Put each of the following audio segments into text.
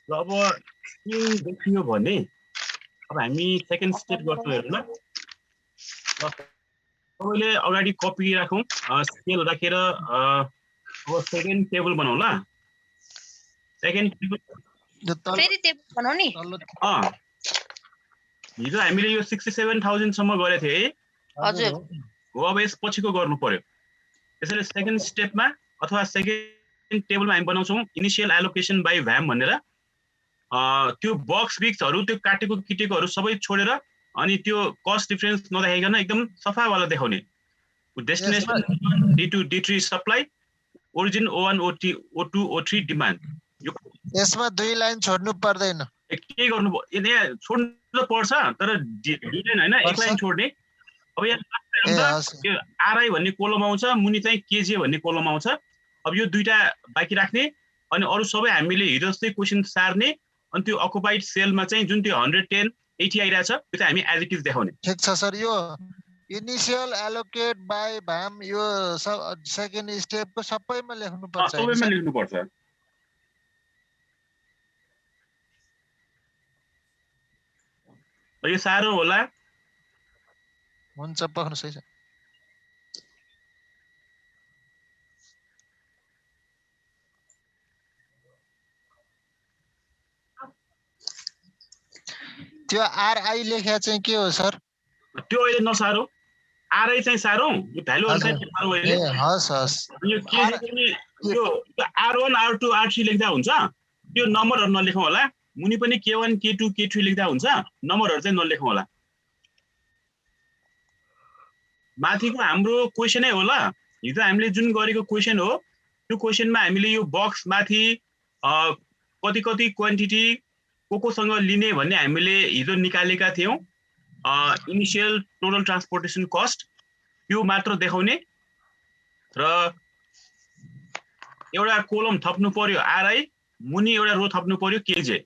र अब स्किम देखियो भने अब हामी सेकेन्ड स्टेप गर्छौँ हेर्नु ल। तपाईँले अगाडि कपी राखौँ, स्केल राखेर अब सेकेन्ड टेबल बनाऊ ल। सेकेन्ड टेबल फेरि टेबल बनाउने। हिजो हामीले यो 67,000 सम्म गरेको थिए है। हजुर हो, अब यस पछिको गर्नु पर्यो। त्यसैले सेकेन्ड स्टेपमा अथवा सेकेन्ड टेबलमा हामी बनाउँछौँ इनिशियल एलोकेसन बाई भ्याम भनेर। त्यो बक्स बिक्सहरू त्यो काटेको किटेकोहरू सबै छोडेर अनि त्यो कस्ट डिफरेन्स नदेखाइकन एकदम सफावाला देखाउने। Destination D2 D3 supply, origin O1 O2 O3 demand. यसमा 2 लाइन छोड्नु पर्दैन। के गर्नु यहाँ छोड्नु पर्छ तर 2 लाइन हैन, 1 लाइन छोड्ने। अब यहाँ यो आरआई भन्ने कोलम आउँछ, मुनि चाहिँ केजे भन्ने कोलम आउँछ। अब यो दुईटा बाँकी राख्ने अनि अरु सबै हामीले हिजो जस्तै क्वेशन सार्ने अनि त्यो अकुपाइड सेलमा चाहिँ जुन त्यो 110 80 आइरा छ त्यो चाहिँ हामी एज इट इज देखाउने। ठीक छ सर। यो इनिशियल एलोकेट बाइ भ्याम यो सेकेन्ड स्टेपको सबैमा लेख्नु पर्छ। सबैमा लेख्नु पर्छ। यो सारो होला। हुन्छ पक्नु सही छ। त्यो आरआई लेख्या चाहिँ के हो सर? त्यो अहिले नसारो, आरआई चाहिँ सारो, यो भ्यालु अनुसार सारो अहिले। हस् हस्। यो के पनि यो R1 R2 R3 लेख्दा हुन्छ, त्यो नम्बरहरु नलेखौं होला। मुनि पनि K1 K2 K3 लेख्दा हुन्छ, नम्बरहरु चाहिँ नलेखौं होला। माथिको हाम्रो क्वेशनै हो ल। हिजो हामीले जुन गरेको क्वेशन हो त्यो क्वेशनमा हामीले यो बक्स माथि कति कति क्वान्टिटी कोसँग लिने भन्ने हामीले हिजो निकालेका थियौं। इनिशियल टोटल ट्रान्सपोर्टेसन कस्ट यो मात्र देखाउने र एउटा कोलम थप्नु पर्यो आरआई, मुनि एउटा रो थप्नु पर्यो केजे।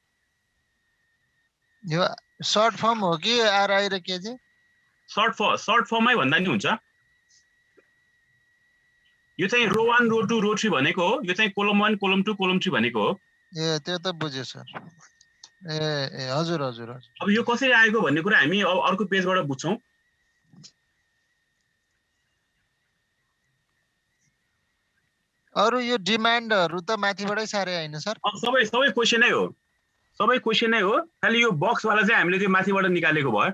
यो सर्ट फर्म हो कि आरआई र केजे? सर्ट फर्ममै भन्दा नि हुन्छ। यो चाहिँ रो 1 रो 2 रो 3 भनेको हो, यो चाहिँ कोलम 1 कोलम 2 कोलम 3 भनेको हो। ए त्यो त बुझ्यो सर। ए हजुर हजुर हजुर। अब यो कसरी आएको भन्ने कुरा हामी अब अर्को पेजबाट बुझ्छौं। अरु यो डिमान्डहरु त माथिबाटै सारे हैन सर? सबै क्वेशनै हो, सबै क्वेशनै हो, खाली यो बक्स वाला चाहिँ हामीले त्यो माथिबाट निकालेको भयो।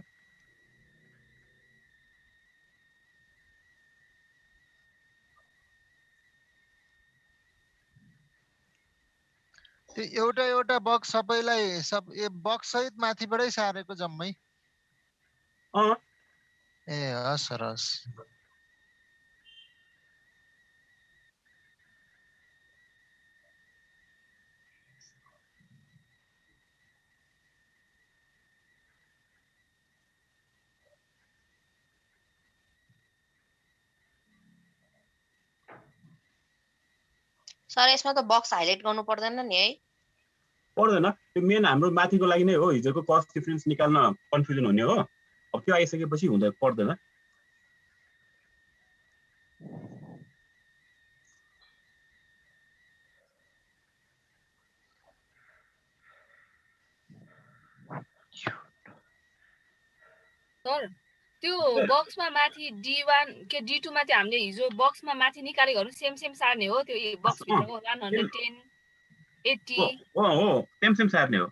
त्यो एउटा एउटा बक्स सबैलाई बक्स सहित माथिबाटै सारेको जम्मै? ए हस् सर हस्। सर यसमा त बक्स हाइलाइट गर्नु पर्दैन नि है? पर्दैन, त्यो मेन हाम्रो माथिको लागि नै हो। हिजोको कस्ट डिफरेन्स निकाल्न कन्फ्युजन हुने हो। अब त्यो आइसकेपछि हुँदै पर्दैन। सर त्यो बक्समा माथि D1 के D2 मा चाहिँ हामीले हिजो बक्समा माथि निकालेकोहरु सेम सेम सार्ने हो? त्यो बक्स भित्रको 110 80 हो सेम सेम सार्ने हो।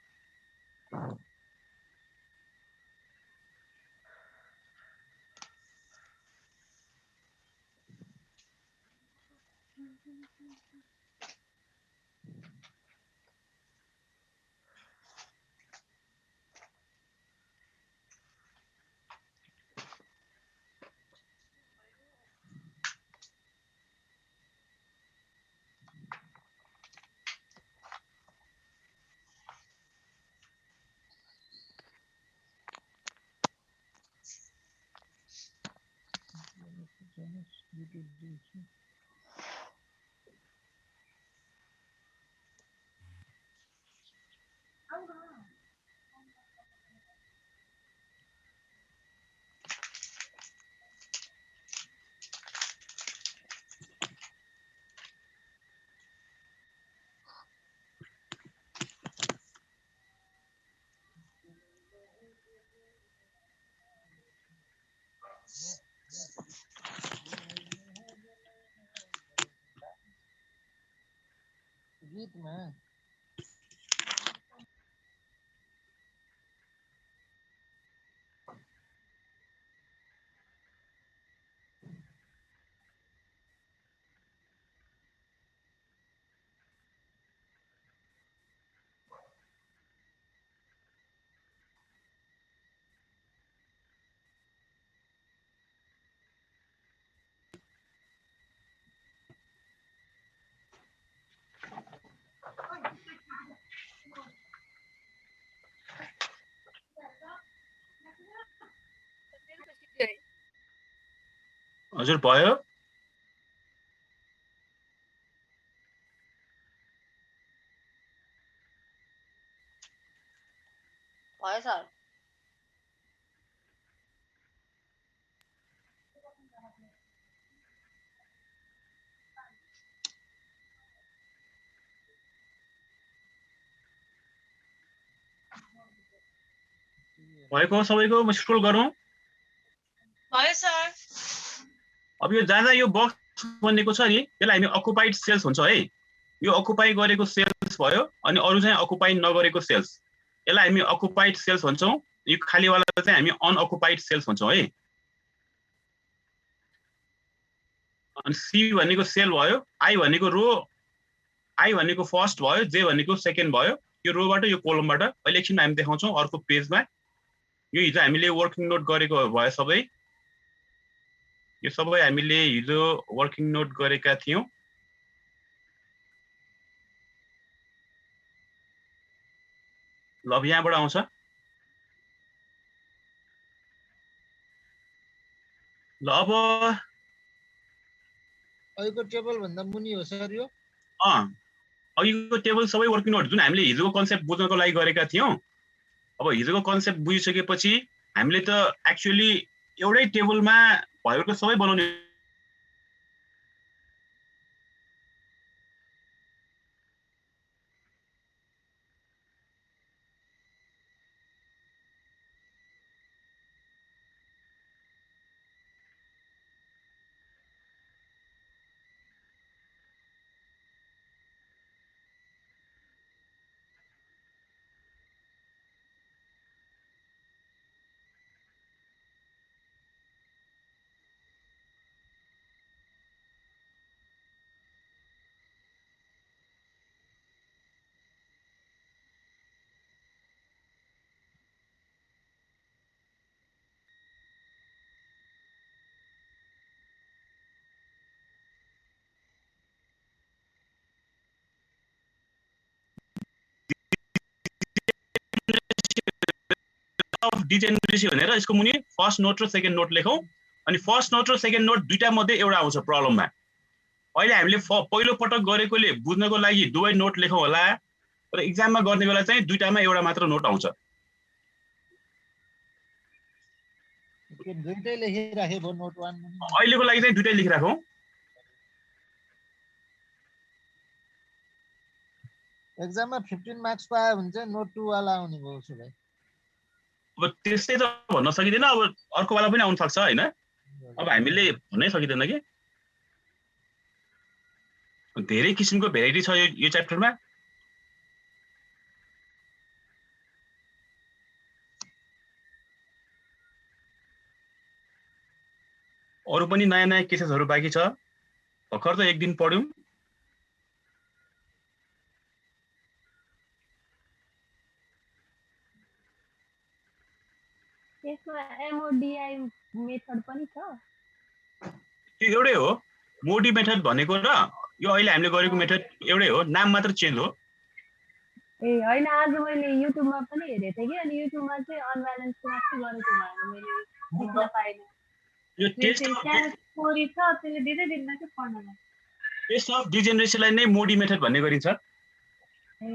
कतिमा हजुर भयो भयो सर भएको सबैको म स्क्रोल गरौँ भयो सर अब यो जहाँ यो बक्स बनेको छ नि त्यसलाई हामी अकुपाइड सेल्स हुन्छ है यो अकुपाई गरेको सेल्स भयो अनि अरु चाहिँ अकुपाई नगरेको सेल्स यसलाई हामी अकुपाइड सेल्स भन्छौं यो खालीवाला चाहिँ हामी अनअकुपाइड सेल्स भन्छौं है अनि सी भनेको सेल भयो आई भनेको रो आई भनेको फर्स्ट भयो जे भनेको सेकेन्ड भयो यो रोबाट यो कोलमबाट अहिले एकछिन हामी देखाउँछौं अर्को पेजमा यो हिजो हामीले वर्किङ नोट गरेको भयो सबै यो सबै हामीले हिजो वर्किङ नोट गरेका थियौं ल अब यहाँबाट आउँछ ल अब अहिलेको टेबल भन्दा मुनि हो सर यो अघिको टेबल सबै वर्किङ नोट जुन हामीले हिजोको कन्सेप्ट बुझ्नको लागि गरेका थियौं अब हिजोको कन्सेप्ट बुझिसकेपछि हामीले त एक्चुअली एउटै टेबलमा भएको सबै बनाउने अफ डिजेनेरेसी भनेर यसको मुनि फर्स्ट नोट र सेकेन्ड नोट लेखौं अनि फर्स्ट नोट र सेकेन्ड नोट दुईटा मध्ये एउटा आउँछ प्रब्लममा अहिले हामीले पहिलो पटक गरेकोले बुझ्नको लागि दुवै नोट लेखौं होला तर एक्जाममा गर्ने बेला चाहिँ दुईटामा एउटा मात्र नोट आउँछ दुईटै लेखिराखे भो नोट 1 अहिलेको लागि चाहिँ दुईटै लेखिराखौं एक्जाममा 15 मार्क्स पायो भने चाहिँ नोट 2 वाला आउने भयो उसो भए अब त्यस्तै त भन्न सकिदैन अब अर्को वाला पनि आउन सक्छ हैन अब हामीले भन्नै सकिदैन के धेरै किसिमको भेराइटी छ यो च्याप्टरमा अरु पनि नयाँ नयाँ केसेसहरु बाँकी छ भर्खर त एक दिन पढ्यौं यसमा एमओडीआई मेथड पनि छ त्यो एउटै हो मोडी मेथड भनेको र यो अहिले हामीले गरेको मेथड एउटै हो नाम मात्र चेन्ज हो ए हैन आज मैले युट्युबमा पनि हेरेथे कि अनि युट्युबमा चाहिँ अनब्यालेन्स मात्रै गरेको भएर मैले बुझ्न पाइनँ यो टेस्ट स्टोरी छ त्यसले दिदै दिन्न के पढ्नलाई टेस्ट अफ डिजेनेरेसीलाई नै मोडी मेथड भन्ने गरिन्छ ए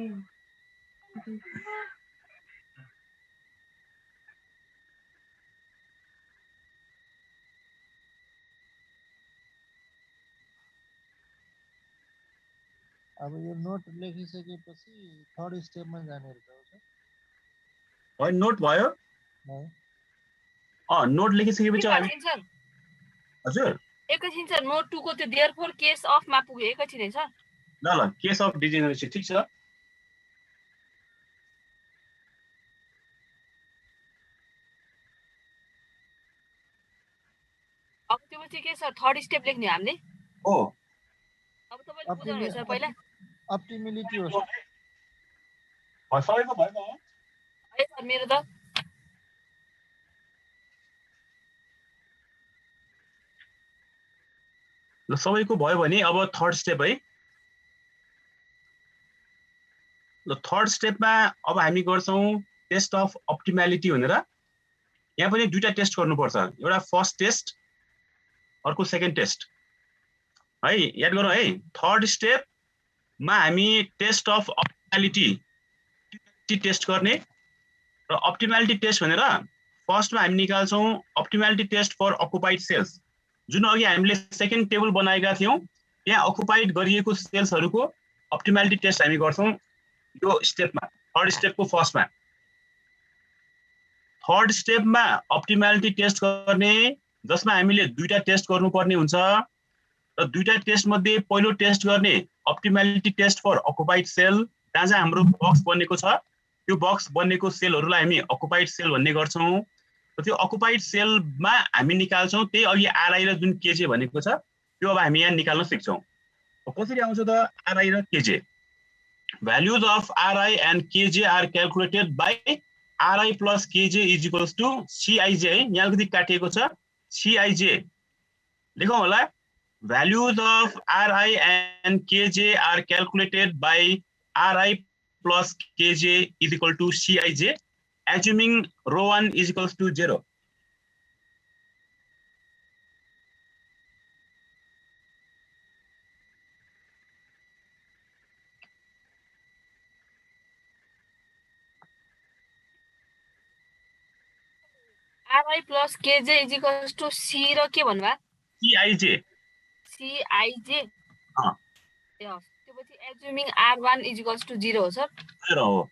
अब यो नोट लेखिसकेपछि थर्ड स्टेपमा जाने रहेछ है नोट भयो नोट लेखिसकेपछि हामी हजुर एकैछिन सर नोट 2 को त्यो देयरफोर केस अफ मा पुग्यो एकैछिन है सर ल केस अफ डिजेनेरेसी ठीक छ। अब त्यो पछि के छ थर्ड स्टेप लेख्ने हामीले। हो अब तपाईले बुझाउनु भयो सर पहिला। अप्टिमिलिटी हो सर। सबैको भयो त है सर मेरो त ल सबैको भयो भने अब थर्ड स्टेप है। ल थर्ड स्टेपमा अब हामी गर्छौँ टेस्ट अफ अप्टिमालिटी भनेर। यहाँ पनि दुईटा टेस्ट गर्नुपर्छ, एउटा फर्स्ट टेस्ट अर्को सेकेन्ड टेस्ट है। याद गरौँ है, थर्ड स्टेपमा हामी टेस्ट अफ अप्टिमालिटी टेस्ट गर्ने र अप्टिमालिटी टेस्ट भनेर फर्स्टमा हामी निकाल्छौँ optimality test for occupied cells. जुन अघि हामीले सेकेन्ड टेबल बनाएका थियौँ त्यहाँ अकुपाइड गरिएको सेल्सहरूको अप्टिमालिटी टेस्ट हामी गर्छौँ यो स्टेपमा, थर्ड स्टेपको फर्स्टमा। थर्ड स्टेपमा अप्टिमालिटी टेस्ट गर्ने जसमा हामीले दुईटा टेस्ट गर्नुपर्ने हुन्छ र दुईटा टेस्ट मध्ये पहिलो टेस्ट गर्ने optimality test for occupied cell, जहाँ जहाँ हाम्रो बक्स बनेको छ त्यो बक्स बनेको सेलहरूलाई हामी अकुपाइड सेल भन्ने गर्छौँ र त्यो अकुपाइड सेलमा हामी निकाल्छौँ त्यही अघि आरआई र जुन केजे भनेको छ त्यो अब हामी यहाँ निकाल्न सिक्छौँ। कसरी आउँछ त आरआई र KJ? Values of Ri and Kj are calculated by Ri plus Kj is equals to Cij है। यहाँ अलिकति काटिएको छ Cij लेखौँ होला। Values of Ri and Kj are calculated by Ri plus Kj is equal to Cij, assuming rho 1 is equals to 0. Ri plus Kj is equals to C र के भन्नुभयो? Cij Cij अँ ए हस् त्यसपछि assuming R1 is equals to 0 हो sir. 0 हो।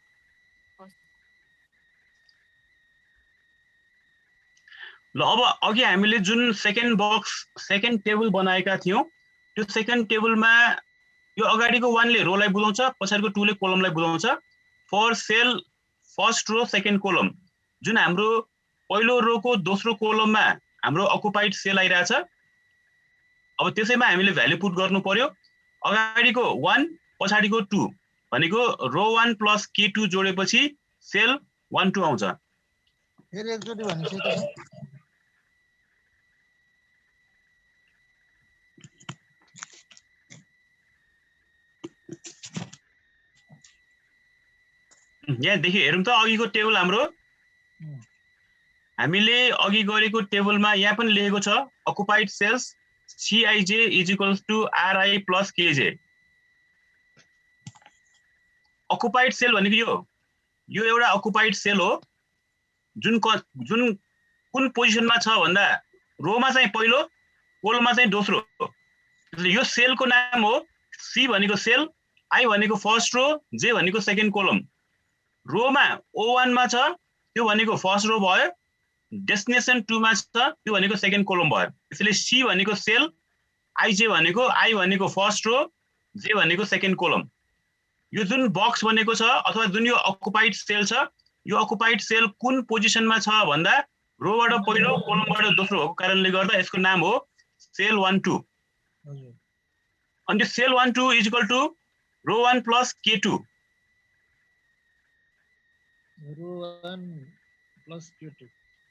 ल अब अघि हामीले जुन सेकेन्ड बक्स सेकेन्ड टेबल बनाएका थियौँ त्यो सेकेन्ड टेबलमा यो अगाडिको 1 ले रोलाई बुझाउँछ, पछाडिको 2 ले कोलमलाई बुझाउँछ। For cell first row second column, जुन हाम्रो पहिलो रोको दोस्रो कोलममा हाम्रो अकुपाइड सेल आइरहेछ। अब त्यसैमा हामीले भ्यालु पुट गर्नु पर्यो। अगाडिको 1 पछाडिको 2 भनेको रो 1 प्लस K2 जोडेपछि सेल 1 2 आउँछ। फेरि एकचोटि भनेपछि त यहाँदेखि हेरौँ त अघिको टेबल हाम्रो हामीले अघि गरेको टेबलमा यहाँ पनि लेखेको छ occupied cells Cij is equals to Ri plus Kj। Occupied cell भनेको यो एउटा अकुपाइड सेल हो जुन कुन पोजिसनमा छ भन्दा रोमा चाहिँ पहिलो कोलममा चाहिँ दोस्रो। यो सेलको नाम हो सी भनेको सेल, आई भनेको फर्स्ट रो, जे भनेको सेकेन्ड कोलम। रोमा O1 मा छ त्यो भनेको फर्स्ट रो भयो, डेस्टिनेसन 2 मा छ त्यो भनेको सेकेन्ड कोलम भयो। त्यसैले सी भनेको सेल, आइजे भनेको आई भनेको फर्स्ट रो, जे भनेको सेकेन्ड कोलम। यो जुन बक्स बनेको छ अथवा जुन यो अकुपाइड सेल छ यो अकुपाइड सेल कुन पोजिसनमा छ भन्दा रोबाट पहिलो कोलमबाट दोस्रो भएको कारणले गर्दा यसको नाम हो सेल 1 2। अनि cell 1 2 is equal to row 1 plus K2।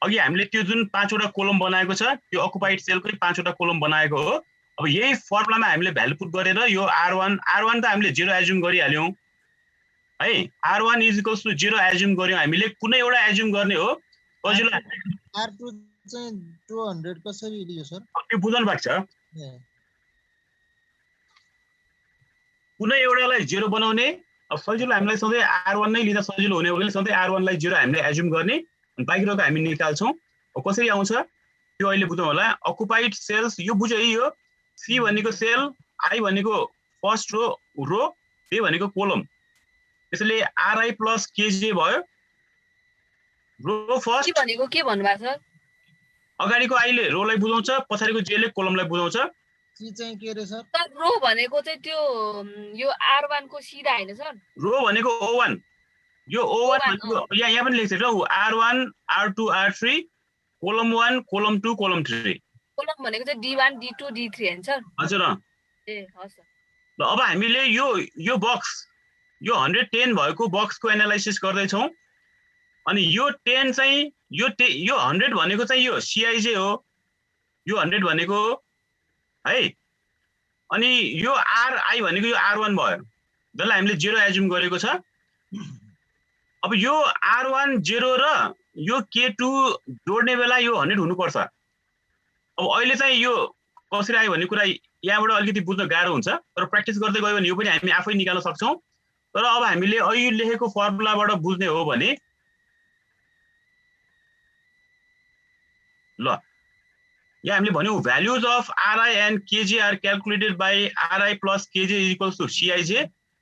अघि हामीले त्यो जुन 5 वटा कोलम बनाएको छ त्यो अकुपाइड सेलकै 5 वटा कोलम बनाएको हो। अब यही फर्मुलामा हामीले भ्यालु पुट गरेर यो R1 त हामीले 0 एज्युम गरिहाल्यौँ है। R1 is equals to 0 assume गर्यौँ हामीले, कुनै एउटा एज्युम गर्ने हो। सजिलो R2 चाहिँ 200 कसरी लियो सर? त्यो बुझ्नु भएको छ। कुनै एउटालाई 0 बनाउने, अब सजिलो हामीलाई सधैँ R1 नै लिँदा सजिलो हुने हो भने सधैँ R1 लाई 0 हामीले एज्युम गर्ने, अनि बाँकीको हामी निकाल्छौँ। कसरी आउँछ त्यो अहिले बुझौँ होला। अकुपाइड सेल्स यो बुझ्यो है, यो सी भनेको सेल, आई भनेको फर्स्ट रो, जे भनेको कोलम। त्यसैले Ri प्लस Kj भयो। रो फर्स्ट भनेको के भन्नुभएको छ? अगाडिको आईले रोलाई बुझाउँछ, पछाडिको जेले कोलमलाई बुझाउँछ। सी चाहिँ के रे सर? सर रो भनेको चाहिँ त्यो यो R1 को सिधा हैन सर? रो भनेको O1 यो O1 O1, भनेको यहाँ पनि लेख्छ ल R1 R2 R3 kolam 1 kolam 2 kolam 3 kolam भनेको चाहिँ D1 D2 D3 हैन सर? हजुर ए हस् सर। ल अब हामीले यो बक्स यो 110 भएको बक्सको एनालाइसिस गर्दै छौं अनि यो 10 चाहिँ यो 100 भनेको चाहिँ यो CIJ हो यो 100 भनेको है अनि यो RI भनेको यो R1 भयो जसलाई हामीले 0 एज्युम गरेको छ अब यो R1 0 र यो K2 जोड्ने बेला यो 100 हुनुपर्छ अब अहिले चाहिँ यो कसरी आयो भन्ने कुरा यहाँबाट अलिकति बुझ्न गाह्रो हुन्छ तर प्र्याक्टिस गर्दै गयो भने यो पनि हामी आफै निकाल्न सक्छौं तर अब हामीले अहिले लेखेको फर्मुलाबाट बुझ्ने हो भने ल यहाँ हामीले भन्यौ values of RI and KJ are calculated by RI plus KJ equals to CIJ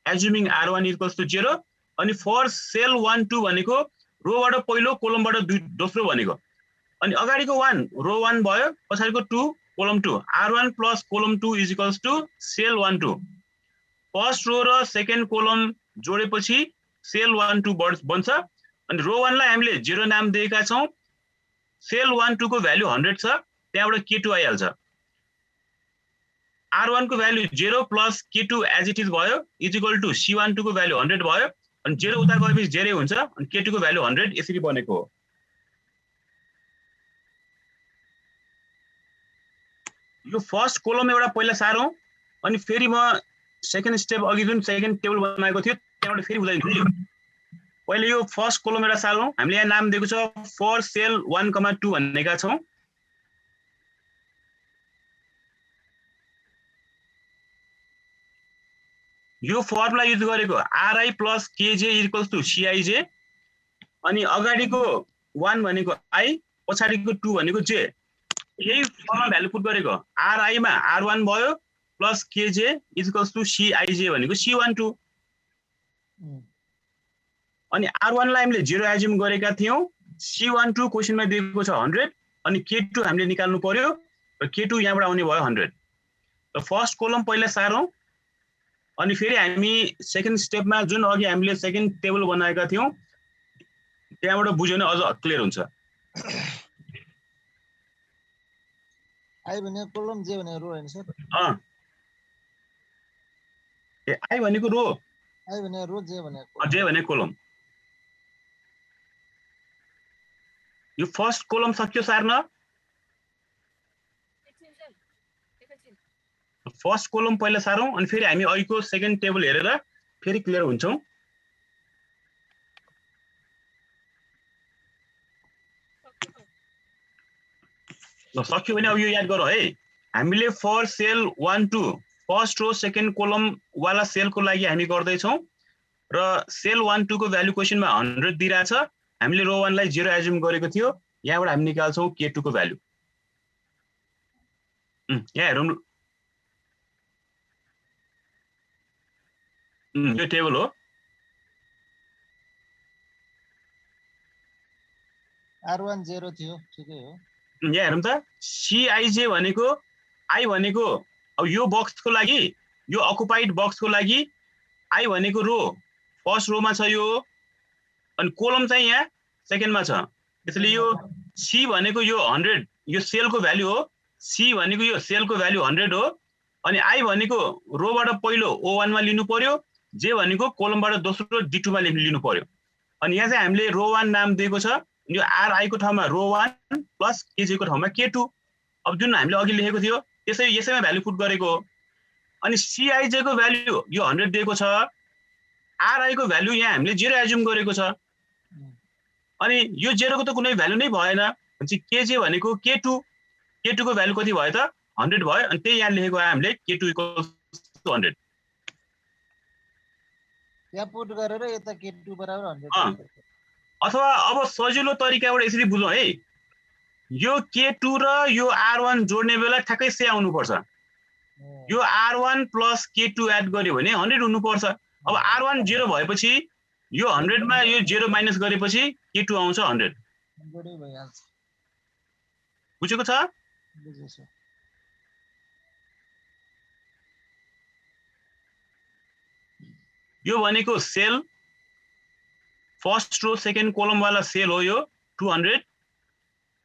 assuming R1 equals to 0 अनि फर सेल 1 2 भनेको रोबाट पहिलो कोलमबाट दोस्रो भनेको अनि अगाडिको 1 रो 1 भयो पछाडिको 2 column 2 R1 plus column 2 is equals to cell 1 2 first row र सेकेन्ड कोलम जोडेपछि सेल 1 2 बन्छ अनि रो 1 लाई हामीले 0 नाम दिएका छौं सेल 1 2 को भ्यालु 100 छ त्यहाँबाट K2 आइहाल्छ R1 को value 0 plus K2 as it is भयो इज इक्वल टु C1 2 को भ्यालु 100 भयो अनि 0 उता गएपछि 0 हुन्छ अनि K2 को भ्यालु 100 यसरी बनेको हो यो फर्स्ट कोलम एउटा पहिला सारौं अनि फेरि म सेकेन्ड स्टेप अघि जुन सेकेन्ड टेबल बनाएको थियो त्यहाँबाट फेरि बुझाइदिन्छु पहिले यो फर्स्ट कोलम एउटा सारौं हामीले यहाँ नाम दिएको छ फर सेल 1 2 भनेका छौं यो फर्मुला युज गरेको RI plus KJ equals to CIJ अनि अगाडिको 1 भनेको I पछाडिको 2 भनेको J यही फर्मुला भ्यालु पुट गरेको RI मा R1 भयो plus KJ equals to CIJ भनेको C1 2 अनि R1 लाई हामीले 0 एज्युम गरेका थियौं C1 2 क्वेशनमा दिएको छ 100 अनि K2 हामीले निकाल्नु पर्यो र K2 यहाँबाट आउने भयो 100 र फर्स्ट कोलम पहिला सारौं अनि फेरि हामी सेकेन्ड स्टेपमा जुन अघि हामीले सेकेन्ड टेबल बनाएका थियौं त्यहाँबाट बुझ्यो भने अझ क्लियर हुन्छ I भने कोलम J भने रो हैन सर I भनेको रो I भने रो J भने J भने कोलम यो फर्स्ट कोलम सक्यो सार्न फर्स्ट कोलम पहिला सारौं अनि फेरि हामी अघिको सेकेन्ड टेबल हेरेर फेरि क्लियर हुन्छौं ल सक्यो भने अब यो याद गरौँ है हामीले for cell 1 2 first row second column वाला सेलको लागि हामी गर्दै छौं र सेल 1 2 को भ्यालु क्वेशनमा 100 दिइराछ हामीले रो 1 लाई 0 एज्युम गरेको थियो यहाँबाट हामी निकाल्छौं K2 को भ्यालु यहाँ हेरौँ यो टेबल हो R1 0 थियो ठिकै हो यहाँ हेरौँ त CIJ भनेको I भनेको अब यो बक्सको लागि यो अकुपाइड बक्सको लागि I भनेको रो फर्स्ट रोमा छ यो अनि कोलम चाहिँ यहाँ सेकेन्डमा छ त्यसैले यो C भनेको यो 100 यो सेलको भ्यालु हो C भनेको यो सेलको भ्यालु 100 हो अनि I भनेको रोबाट पहिलो O1 मा लिनु पर्यो J भनेको कोलमबाट दोस्रो D2 मा लिनु पर्यो अनि यहाँ चाहिँ हामीले रो 1 नाम दिएको छ यो RI को ठाउँमा रो 1 प्लस KJ को ठाउँमा K2 अब जुन हामीले अघि लेखेको थियो यसैमा भ्यालु पुट गरेको अनि CIJ को भ्यालु यो 100 दिएको छ RI को भ्यालु यहाँ हामीले 0 एज्युम गरेको छ अनि यो 0 को त कुनै भ्यालु नै भएन भनेपछि KJ भनेको K2 को भ्यालु कति भयो त 100 भयो अनि त्यही यहाँ लेखेको हामीले K2 = 100 यहाँ पुट गरेर यता K2 बराबर 100 अथवा अब सजिलो तरिकाबाट यसरी बुझौं है यो K2 र यो R1 जोड्ने बेला ठ्याक्कै से आउनु पर्छ यो R1 प्लस K2 एड गर्यो भने 100 हुनु पर्छ अब R1 0 भएपछि यो 100 मा यो 0 माइनस गरेपछि K2 आउँछ 100 बढी भइहाल्छ बुझेको छ बुझेछु यो भनेको cell first row second column वाला सेल हो यो 200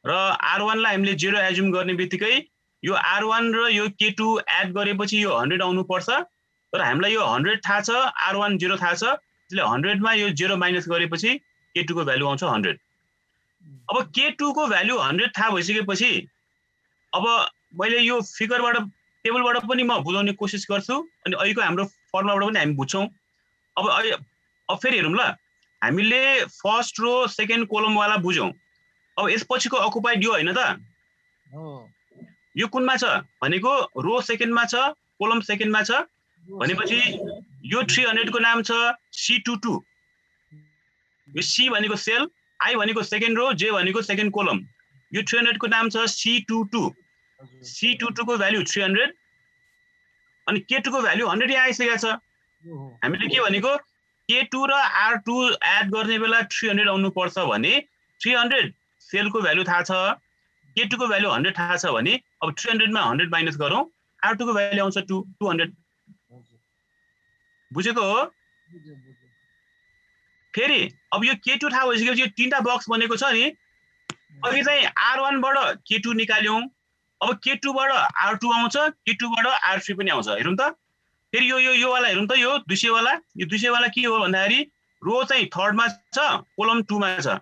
र R1 लाई हामीले 0 एज्युम गर्ने बित्तिकै यो R1 र यो K2 एड गरेपछि यो 100 आउनु पर्छ तर हामीलाई यो 100 थाहा छ R1 0 थाहा छ त्यसले 100 मा यो 0 माइनस गरेपछि K2 को भ्यालु आउँछ 100 अब K2 को भ्यालु 100 थाहा भइसकेपछि अब मैले यो फिगरबाट टेबलबाट पनि म बुझाउने कोसिस गर्छु अनि अहिलेको हाम्रो फर्मुलाबाट पनि हामी बुझ्छौं अब फेरि हेरौँ ल हामीले फर्स्ट रो सेकेन्ड कोलम वाला बुझ्यौं अब यसपछिको अकुपाइड यो हैन त हो यो कुनमा छ भनेको रो सेकेन्डमा छ कोलम सेकेन्डमा छ भनेपछि यो 300 को नाम छ C22 यो C भनेको सेल I भनेको सेकेन्ड रो J भनेको सेकेन्ड कोलम यो 300 को नाम छ C22 C22 को भ्यालु 300 अनि K2 को भ्यालु 100 यहाँ आइसकेको छ हामीले के भनेको K2 र R2 एड गर्ने बेला 300 आउनु पर्छ भने 300 सेलको भ्यालु थाहा छ K2 को भ्यालु 100 थाहा छ भने अब 300 मा 100 माइनस गरौँ R2 को भ्यालु आउँछ 200 बुझेको हो फेरि अब यो K2 थाहा भइसकेपछि यो तीनटा बक्स बनेको छ नि अघि चाहिँ R1 बाट K2 निकाल्यौं अब K2 बाट R2 आउँछ K2 बाट R3 पनि आउँछ हेरौँ त फेरि यो वाला हेरौँ त यो 200 वाला यो 200 वाला के हो भन्दाखेरि रो चाहिँ थर्ड मा छ कोलम 2 मा छ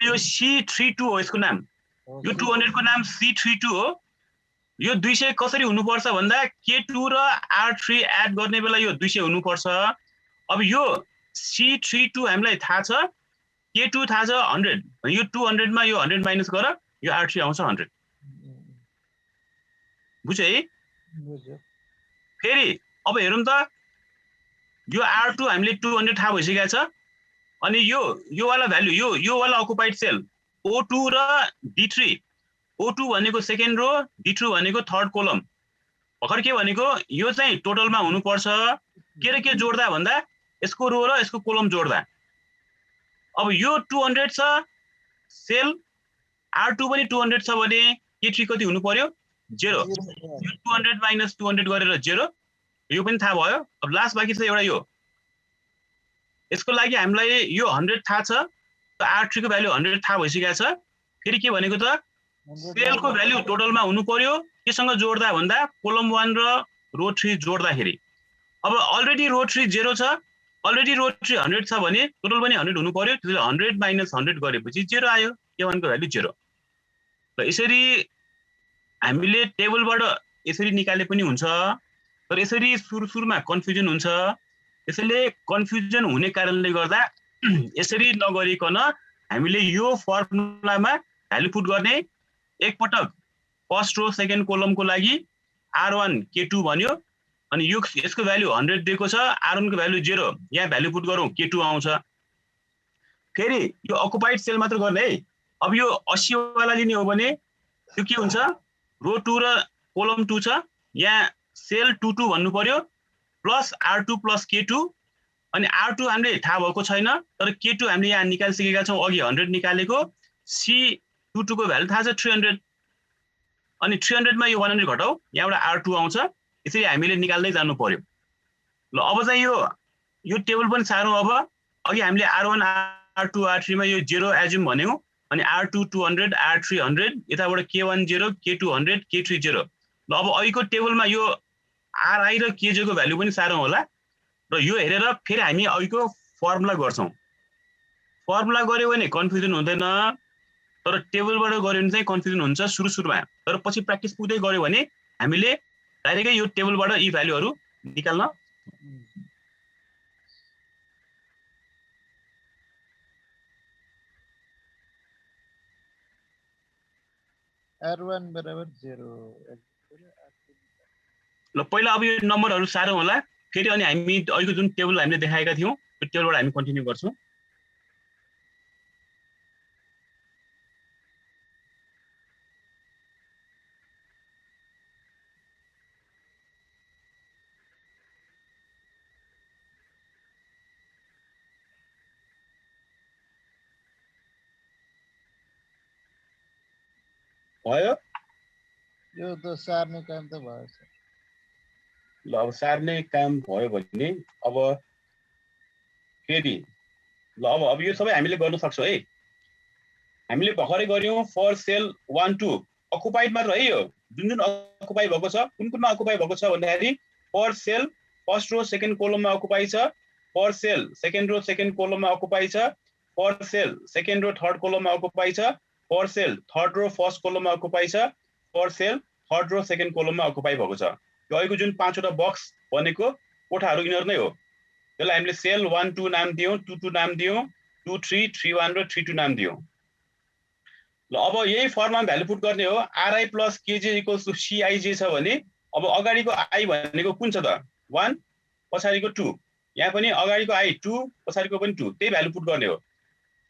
यो C32 हो यसको नाम यो 200 को नाम C32 हो यो 200 कसरी हुनु पर्छ भन्दा K2 र R3 एड गर्ने बेला यो 200 हुनु पर्छ अब यो C32 हामीलाई थाहा छ K2 थाहा छ 100 यो 200 मा यो 100 माइनस गर यो R3 आउँछ 100 बुझ्यो है बुझ्यो फेरि अब हेरौँ त यो R2 हामीले 200 थाहा भइसकेको छ अनि यो वाला भ्यालु यो वाला अकुपाइड सेल O2 र D3 O2 भनेको सेकेन्ड रो D3 भनेको थर्ड कोलम भर्खर के भनेको यो चाहिँ टोटलमा हुनु पर्छ के र के जोड्दा भन्दा यसको रो र यसको कोलम जोड्दा अब यो 200 छ सेल R2 पनि 200 छ भने K3 कति हुनु पर्यो 0 यो 200 माइनस 200 गरेर 0 यो पनि थाहा भयो अब लास्ट बाँकी छ एउटा यो यसको लागि हामीलाई यो 100 थाहा छ R3 को भ्यालु 100 थाहा भइसकेको छ फेरि के भनेको त सेलको भ्यालु टोटलमा हुनु पर्यो केसँग जोड्दा भन्दा कोलम 1 र रो 3 जोड्दाखेरि अब अलरेडी रो 3 0 छ अलरेडी रो 3 100 छ भने टोटल पनि 100 हुनु पर्यो त्यसले 100 माइनस 100 गरेपछि 0 आयो K1 को भ्यालु 0 र यसरी हामीले टेबलबाट यसरी निकाले पनि हुन्छ तर यसरी सुरुमा कन्फ्युजन हुन्छ यसैले कन्फ्युजन हुने कारणले गर्दा यसरी नगरिकन हामीले यो फर्मुलामा भ्यालु पुट गर्ने एकपटक फर्स्ट रो सेकेन्ड कोलमको लागि R1 K2 भन्यो अनि यसको भ्यालु 100 दिएको छ R1 को भ्यालु 0 यहाँ भ्यालु पुट गरौँ K2 आउँछ फेरि यो अकुपाइड सेल मात्र गर्ने है अब यो 80 वाला लिने हो भने यो के हुन्छ रो 2 र कोलम 2 छ यहाँ सेल 22 भन्नु पर्यो प्लस R2 प्लस K2 अनि R2 हामीले थाहा भएको छैन तर K2 हामीले यहाँ निकालिसकेका छौं अघि 100 निकालेको C22 को भ्यालु थाहा छ 300 अनि 300 मा यो 100 घटाऊ यहाँबाट R2 आउँछ यसरी हामीले निकाल्दै जानु पर्यो ल अब चाहिँ यो टेबल पनि सारौं अब अघि हामीले R1 R2 R3 मा यो 0 एज्युम भन्यौ अनि R2 200 R3 100 यताबाट K1 0 K2 100 K3 0 ल अब अहिलेको टेबलमा यो RI र KJ को भ्यालु पनि सारौं होला र यो हेरेर फेरि हामी अहिलेको फर्मुला गर्छौं फर्मुला गर्यो भने कन्फ्युजन हुँदैन तर टेबलबाट गर्यो भने चाहिँ कन्फ्युजन हुन्छ सुरुमा तर पछि प्र्याक्टिस पुग्दै गर्यो भने हामीले डाइरेक्टै यो टेबलबाट यी भ्यालुहरु निकाल्न R1 बराबर 0 ल पहिला अब यो नम्बरहरु सारौं होला फेरि अनि हामी अहिलेको जुन टेबल हामीले देखाएका थियौं त्यो टेबलबाट हामी कन्टिन्यू गर्छौं भयो यो त सार्ने काम त भएछ ल अब सार्ने काम भयो भने अब फेरि ल अब यो सबै हामीले गर्न सक्छौँ है। हामीले भर्खरै गर्यौँ फर सेल 1 2 अकुपाइड मात्र है। यो जुन अकुपाई भएको छ कुनमा अकुपाई भएको छ भन्दाखेरि for cell first row second कोलममा अकुपाई छ, for cell second row second कोलममा अकुपाई छ, for cell second row third कोलममा अकुपाई छ, for cell third row first कोलममा अकुपाई छ, for cell third row second कोलममा अकुपाई भएको छ। यो अहिलेको जुन 5 वटा बक्स बनेको कोठाहरू यिनीहरू नै हो। त्यसलाई हामीले सेल 1 2 नाम दियौँ, 2 2 नाम दियौँ, 2 3 3 1 र 3 2 नाम दियौँ। ल अब यही फर्ममा भ्यालु पुट गर्ने हो। RI plus KJ equals to CIJ छ भने अब अगाडिको आई भनेको कुन छ त 1 पछाडिको 2, यहाँ पनि अगाडिको आई 2 पछाडिको पनि 2, त्यही भ्यालु पुट गर्ने हो।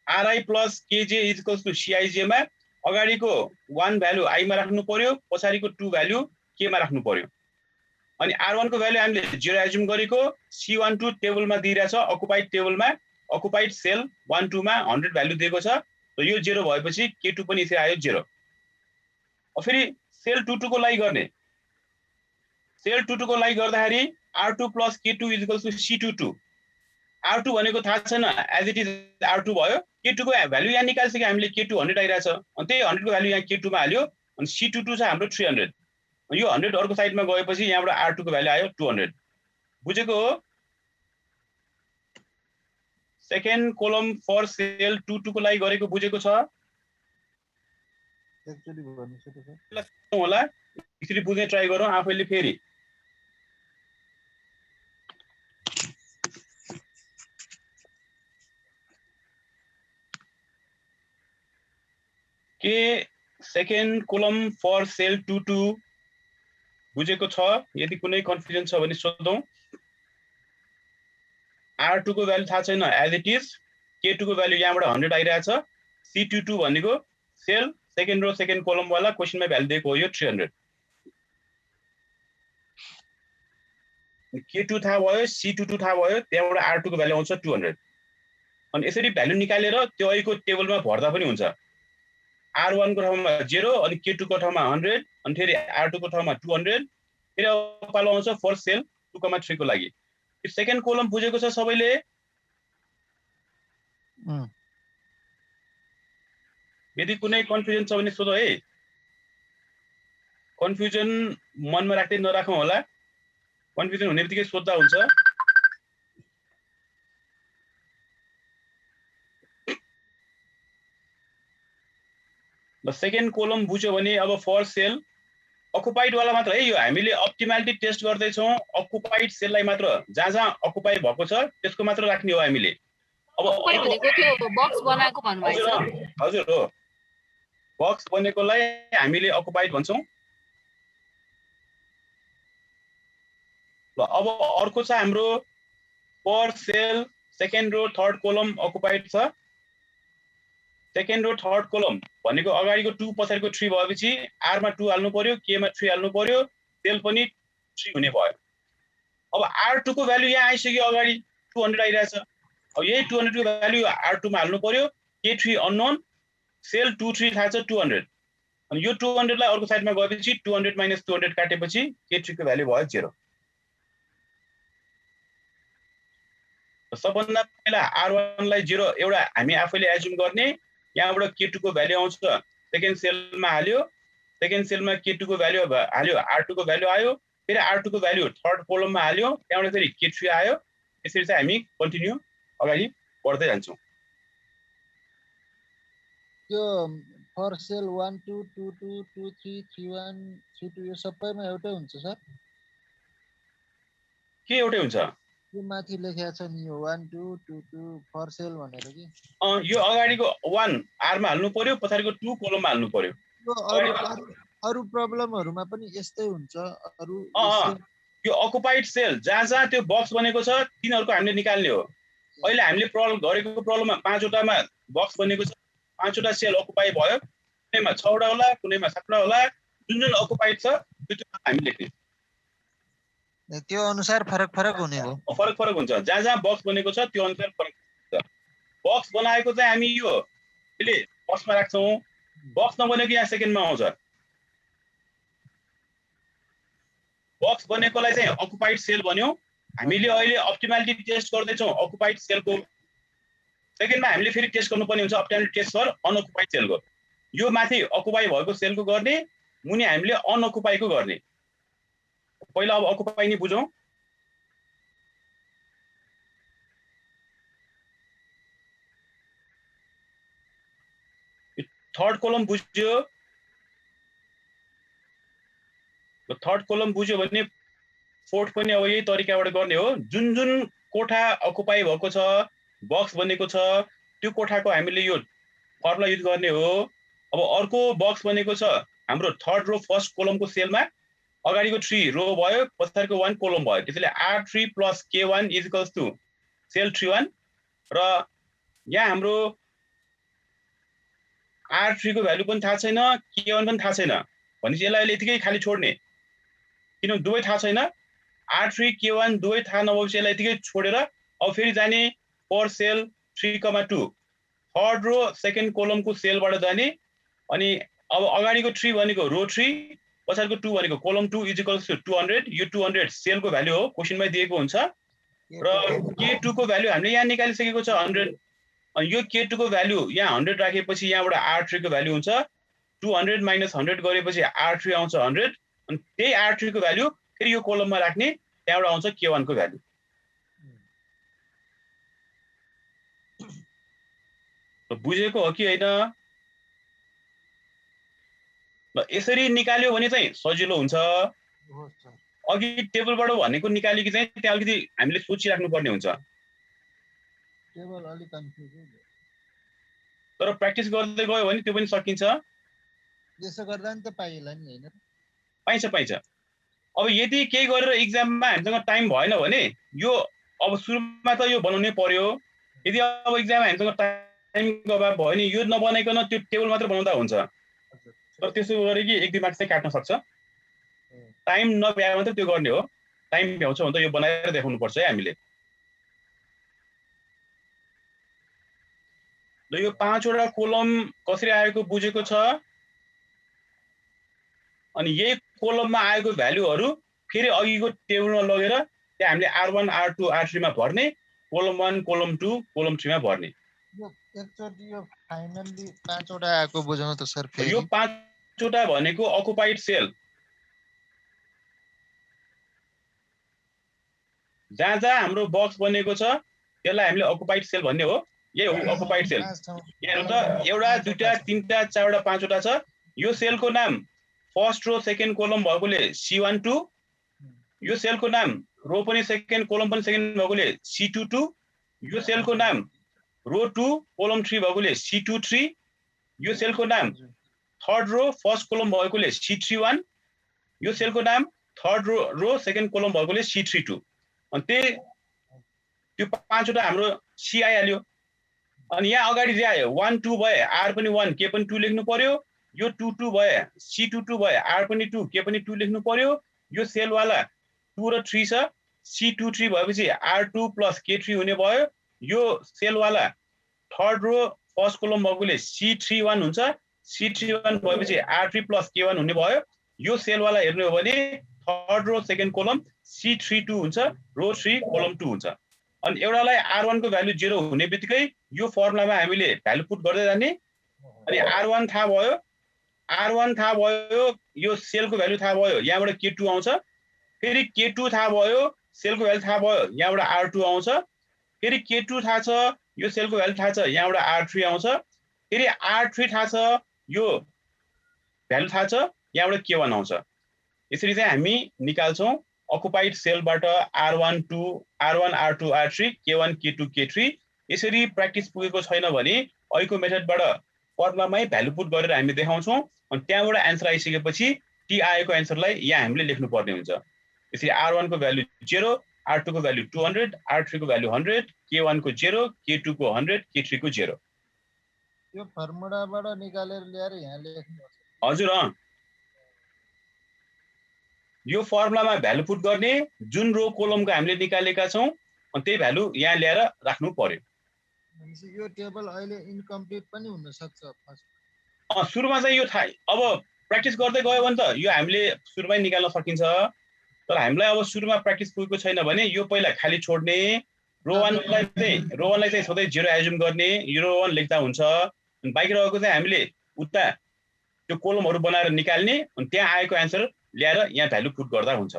RI plus KJ equals to CIJ मा अगाडिको 1 भ्यालु आई मा राख्नु पर्यो, पछाडिको 2 भ्यालु के मा राख्नु पर्यो। अनि R1 को भ्यालु हामीले 0 एज्युम गरेको, C12 टेबलमा दिइरहेछ अकुपाइड टेबलमा, अकुपाइड सेल 1 2 मा 100 भ्यालु दिएको छ। र यो 0 भएपछि K2 पनि यसरी आयो 0। अब फेरि सेल 22 को लागि गर्ने, सेल 22 को लागि गर्दाखेरि R2 + K2 = C22। R2 भनेको थाहा छैन, एज इट इज R2 भयो। K2 को भ्यालु यहाँ निकालिसक्यो हामीले, K2 100 आइरहेछ, अनि त्यही 100 को भ्यालु यहाँ K2 मा हाल्यो, अनि C22 छ हाम्रो 300। यो 100 अर्को साइडमा गएपछि यहाँबाट R2 को भ्यालु आयो 200। बुझेको हो? सेकेन्ड कोलम फर सेल 22 को लागि गरेको बुझेको छ? एक्चुअली भन्नु सर होला, यसरी बुझ्ने ट्राई गरौँ आफैले फेरि। के सेकेन्ड कोलम फर सेल 22 बुझेको छ? यदि कुनै कन्फ्युजन छ भने सोधौँ। R2 को भ्यालु थाहा छैन, एज इट इज। K2 को भ्यालु यहाँबाट 100 आइरहेछ। C22 भनेको sale second row second column वाला क्वेशनमा भ्यालु दिएको हो यो 300। K2 थाहा भयो, C22 थाहा भयो, त्यहाँबाट R2 को भ्यालु आउँछ 200। अनि यसरी भ्यालु निकालेर त्यो अहिलेको टेबलमा भर्दा पनि हुन्छ। R1 को ठाउँमा 0, अनि K2 को ठाउँमा 100, अनि फेरि R2 को ठाउँमा 200, फेरि अब पालो आउँछ फर सेल 2,3 को लागि। सेकेन्ड कोलम बुझेको छ सबैले? यदि कुनै कन्फ्युजन छ भने सोधौ है। कन्फ्युजन मनमा राख्दै नराखौँ होला, कन्फ्युजन हुने बित्तिकै सोध्दा हुन्छ। ल सेकेन्ड कोलम बुझ्यो भने अब फर सेल अकुपाइड वाला मात्र है। यो हामीले अप्टिमालिटी टेस्ट गर्दैछौँ, अकुपाइड सेललाई मात्र, जहाँ जहाँ अकुपाई भएको छ त्यसको मात्र राख्ने हो हामीले। अब भनेको त्यो बक्स बनाएको भन्नुभएको छ। हजुर हो, बक्स बनेकोलाई हामीले अकुपाइड भन्छौँ। ल अब अर्को छ हाम्रो for cell second row third column occupied छ। सेकेन्ड रो थर्ड कोलम भनेको अगाडिको 2 पछाडिको 3 भएपछि R मा 2 हाल्नु पर्यो, K मा 3 हाल्नु पर्यो, सेल पनि 3 हुने भयो। अब R2 को भ्यालु यहाँ आइसक्यो, अगाडि 200 आइरहेछ। अब यही 200 को भ्यालु R2 मा हाल्नु पर्यो, K3 अननोन, सेल 23 थाहा छ 200। अनि यो 200 लाई अर्को साइडमा गएपछि 200 - 200 काटेपछि K3 को भ्यालु भयो 0। सबभन्दा पहिला R1 लाई 0 एउटा हामी आफैले एज्युम गर्ने। यहाँबाट K2 को भ्यालु आउँछ, सेकेन्ड सेलमा हाल्यो, सेकेन्ड सेलमा K2 को भ्यालु हाल्यो, R2 को भ्यालु आयो, फेरि R2 को भ्यालु थर्ड कोलममा हाल्यो, त्यहाँबाट फेरि K3 आयो। यसरी चाहिँ हामी कन्टिन्यू अगाडि बढ्दै जान्छौँ। त्यो फर सेल 1 2 2 2 2 3 3 1 3 2 यो सबैमा एउटै हुन्छ सर? के एउटै हुन्छ? यो माथि लेखेको छ नि, यो 1 2 2 2 फर सेल भनेर कि। यो अगाडिको 1 R मा हाल्नु पर्यो, पछाडिको 2 कोलममा हाल्नु पर्यो। अरु प्रब्लमहरुमा पनि यस्तै हुन्छ। अरु यो अकुपाइड सेल जहाँ जहाँ त्यो बक्स बनेको छ तिनीहरुको हामीले निकाल्ने हो। अहिले हामीले प्रब्लम गरेको प्रब्लममा 5 वटामा बक्स बनेको छ, 5 वटा सेल अकुपाई भयो, कुनैमा 6 वटा होला, कुनैमा 7 वटा होला, जुन जुन अकुपाइड छ त्यो हामी लेख्ने। त्यो अनुसार फरक हुने हो। फरक हुन्छ, जहाँ जहाँ बक्स बनेको छ त्यो अनुसार फरक हुन्छ। बक्स बनाएको चाहिँ हामी यो अहिले फर्स्टमा राख्छौँ, बक्स नबनेको यहाँ सेकेन्डमा आउँछ। बक्स बनेकोलाई चाहिँ अकुपाइड सेल भन्यो, हामीले अहिले अप्टिमालिटी टेस्ट गर्दैछौँ अकुपाइड सेलको। सेकेन्डमा हामीले फेरि टेस्ट गर्नुपर्ने हुन्छ अप्टिमालिटी टेस्ट फर अनअकुपाइड सेलको। यो माथि अकुपाई भएको सेलको गर्ने, मुनि हामीले अनअकुपाईको गर्ने। पहिला अब अकुपाई नै बुझौँ। थर्ड कलम बुझ्यो। थर्ड कलम बुझ्यो भने फोर्थ पनि अब यही तरिकाबाट गर्ने हो। जुन जुन कोठा अकुपाई भएको छ, बक्स बनेको छ, त्यो कोठाको हामीले यो फर्मुला युज गर्ने हो। अब अर्को बक्स बनेको छ हाम्रो थर्ड रो फर्स्ट कोलमको सेलमा, अगाडिको 3 रो भयो, पछाडिको 1 कोलम भयो। त्यसैले R3 + K1 = सेल 3 1 र यहाँ हाम्रो R3 को भ्यालु पनि थाहा छैन, K1 पनि थाहा छैन भनेपछि यसलाई अहिले यतिकै खाली छोड्ने, किनभने दुवै थाहा छैन। R3 K1 दुवै थाहा नभएपछि यसलाई यतिकै छोडेर अब फेरि जाने पर सेल 3,2 थर्ड रो सेकेन्ड कोलमको सेलबाट जाने। अनि अब अगाडिको 3 भनेको रो 3, पछाडिको 2 भनेको कोलम 2 = 200। यो 200 सेलको भ्यालु हो, क्वेसनमै दिएको हुन्छ। र K2 को भ्यालु हामीले यहाँ निकालिसकेको छ 100। अनि यो K2 को भ्यालु यहाँ 100 राखेपछि यहाँबाट R3 को भ्यालु हुन्छ 200 - 100 गरेपछि R3 आउँछ 100। अनि त्यही R3 को भ्यालु फेरि यो कोलममा राख्ने, त्यहाँबाट आउँछ K1 को भ्यालु। बुझेको हो कि हैन? ल यसरी निकाल्यो भने चाहिँ सजिलो हुन्छ। अघि टेबलबाट भनेको निकाल्यो कि चाहिँ त्यहाँ अलिकति हामीले सोचिराख्नु पर्ने हुन्छ। टेबल अलि कन्फ्युज हो। तर प्र्याक्टिस गर्दै गयो भने त्यो पनि सकिन्छ। यसो गर्दा नि त पाइएला नि हैन? पाइन्छ। अब यदि केही गरेर एक्जाममा हामीसँग टाइम भएन भने यो अब सुरुमा त यो बनाउनै पर्यो। यदि अब एक्जाममा हामीसँग टाइमको अभाव भयो भने यो नबनाइकन त्यो टेबल मात्र बनाउँदा हुन्छ। तर त्यसो गरे कि 1-2 मार्क्स चाहिँ काट्न सक्छ। टाइम नभ्याए मात्र त्यो गर्ने हो। टाइम भ्याउँछ भने त यो बनाएर देखाउनु पर्छ है हामीले। ल यो 5 वटा कोलम कसरी आएको बुझेको छ। अनि यही कोलममा आएको भ्यालुहरु फेरि अघिको टेबलमा लगेर त्यहाँ हामीले R1 R2 R3 मा भर्ने, कोलम 1 कोलम 2 कोलम 3 मा भर्ने। यो एकचोटी यो फाइनली 5 वटा आएको बुझाउनु त सर फेरि। यो 5 वटा भनेको अकुपाइड सेल। जहाँ जहाँ हाम्रो बक्स बनेको छ त्यसलाई हामीले अकुपाइड सेल भन्ने हो। यही हो अकुपाइड सेल। हेर्नु त एउटा दुईटा तीनटा चारवटा पाँचवटा छ। यो सेलको नाम फर्स्ट रो सेकेन्ड कोलम भएकोले C12। यो सेलको नाम रो पनि सेकेन्ड कोलम पनि सेकेन्ड भएकोले C22। यो सेलको नाम रो 2 कोलम 3 भएकोले C23। यो सेलको नाम थर्ड रो फर्स्ट कोलम भएकोले C31। यो सेलको नाम थर्ड रो सेकेन्ड कोलम भएकोले C32। अनि त्यो 5 वटा हाम्रो C आइहाल्यो। अनि यहाँ अगाडि जे आयो 1 2 भए R पनि 1 K पनि 2 लेख्नु पर्यो। यो 2 2 भए C22 भए R पनि 2 K पनि 2 लेख्नु पर्यो। यो सेलवाला 2 र 3 छ, C23 भएपछि R2 + K3 हुने भयो। यो सेलवाला थर्ड रो फर्स्ट कोलम भएकोले C31 हुन्छ, C31 भएपछि R3 + K1 हुने भयो। यो सेलवाला हेर्नु हो भने third row second kolam C32 हुन्छ, रो 3 कोलम 2 हुन्छ। अनि एउटालाई R1 को भ्यालु 0 हुने बित्तिकै यो फर्मुलामा हामीले भ्यालु पुट गर्दै जाने। अनि R1 थाहा भयो, R1 थाहा भयो, यो सेलको भ्यालु थाहा भयो, यहाँबाट K2 आउँछ। फेरि K2 थाहा भयो, सेलको भ्यालु थाहा भयो, यहाँबाट R2 आउँछ। फेरि K2 थाहा छ, यो सेलको भ्यालु थाहा छ, यहाँबाट R3 आउँछ। फेरि R3 थाहा छ, यो भ्यालु थाहा छ, यहाँबाट K1 आउँछ। यसरी चाहिँ हामी निकाल्छौँ occupied सेलबाट R1 2 R1 R2 R3 K1 K2 K3। यसरी प्र्याक्टिस पुगेको छैन भने अहिलेको मेथडबाट फर्मुलामै भ्यालु पुट गरेर हामी देखाउँछौँ। अनि त्यहाँबाट एन्सर आइसकेपछि टी आएको एन्सरलाई यहाँ हामीले लेख्नु पर्ने हुन्छ। यसरी R1 को भ्यालु 0, R2 को भ्यालु 200, R3 को भ्यालु 100, K1 को 0, K2 को 100, K3 को 0। यो फर्मुलाबाट निकालेर ल्याएर यहाँ लेख्नुपर्छ। हजुर अँ, यो फर्मुलामा भ्यालु पुट गर्ने, जुन रो कोलमको हामीले निकालेका छौँ अनि त्यही भ्यालु यहाँ ल्याएर राख्नु पर्यो। यो टेबल अहिले इन्कम्प्लिट पनि हुन सक्छ। सुरुमा चाहिँ यो थाहा, अब प्र्याक्टिस गर्दै गयो भने त यो हामीले सुरुमै निकाल्न सकिन्छ। तर हामीलाई अब सुरुमा प्र्याक्टिस पुगेको छैन भने यो पहिला खाली छोड्ने, रो 1 लाई चाहिँ सधैँ 0 एज्युम गर्ने, रो 1 लेख्दा हुन्छ। अनि बाँकी रहेको चाहिँ हामीले उता त्यो कोलमहरु बनाएर निकाल्ने, अनि त्यहाँ आएको आन्सर ल्याएर यहाँ भ्यालु पुट गर्दा हुन्छ।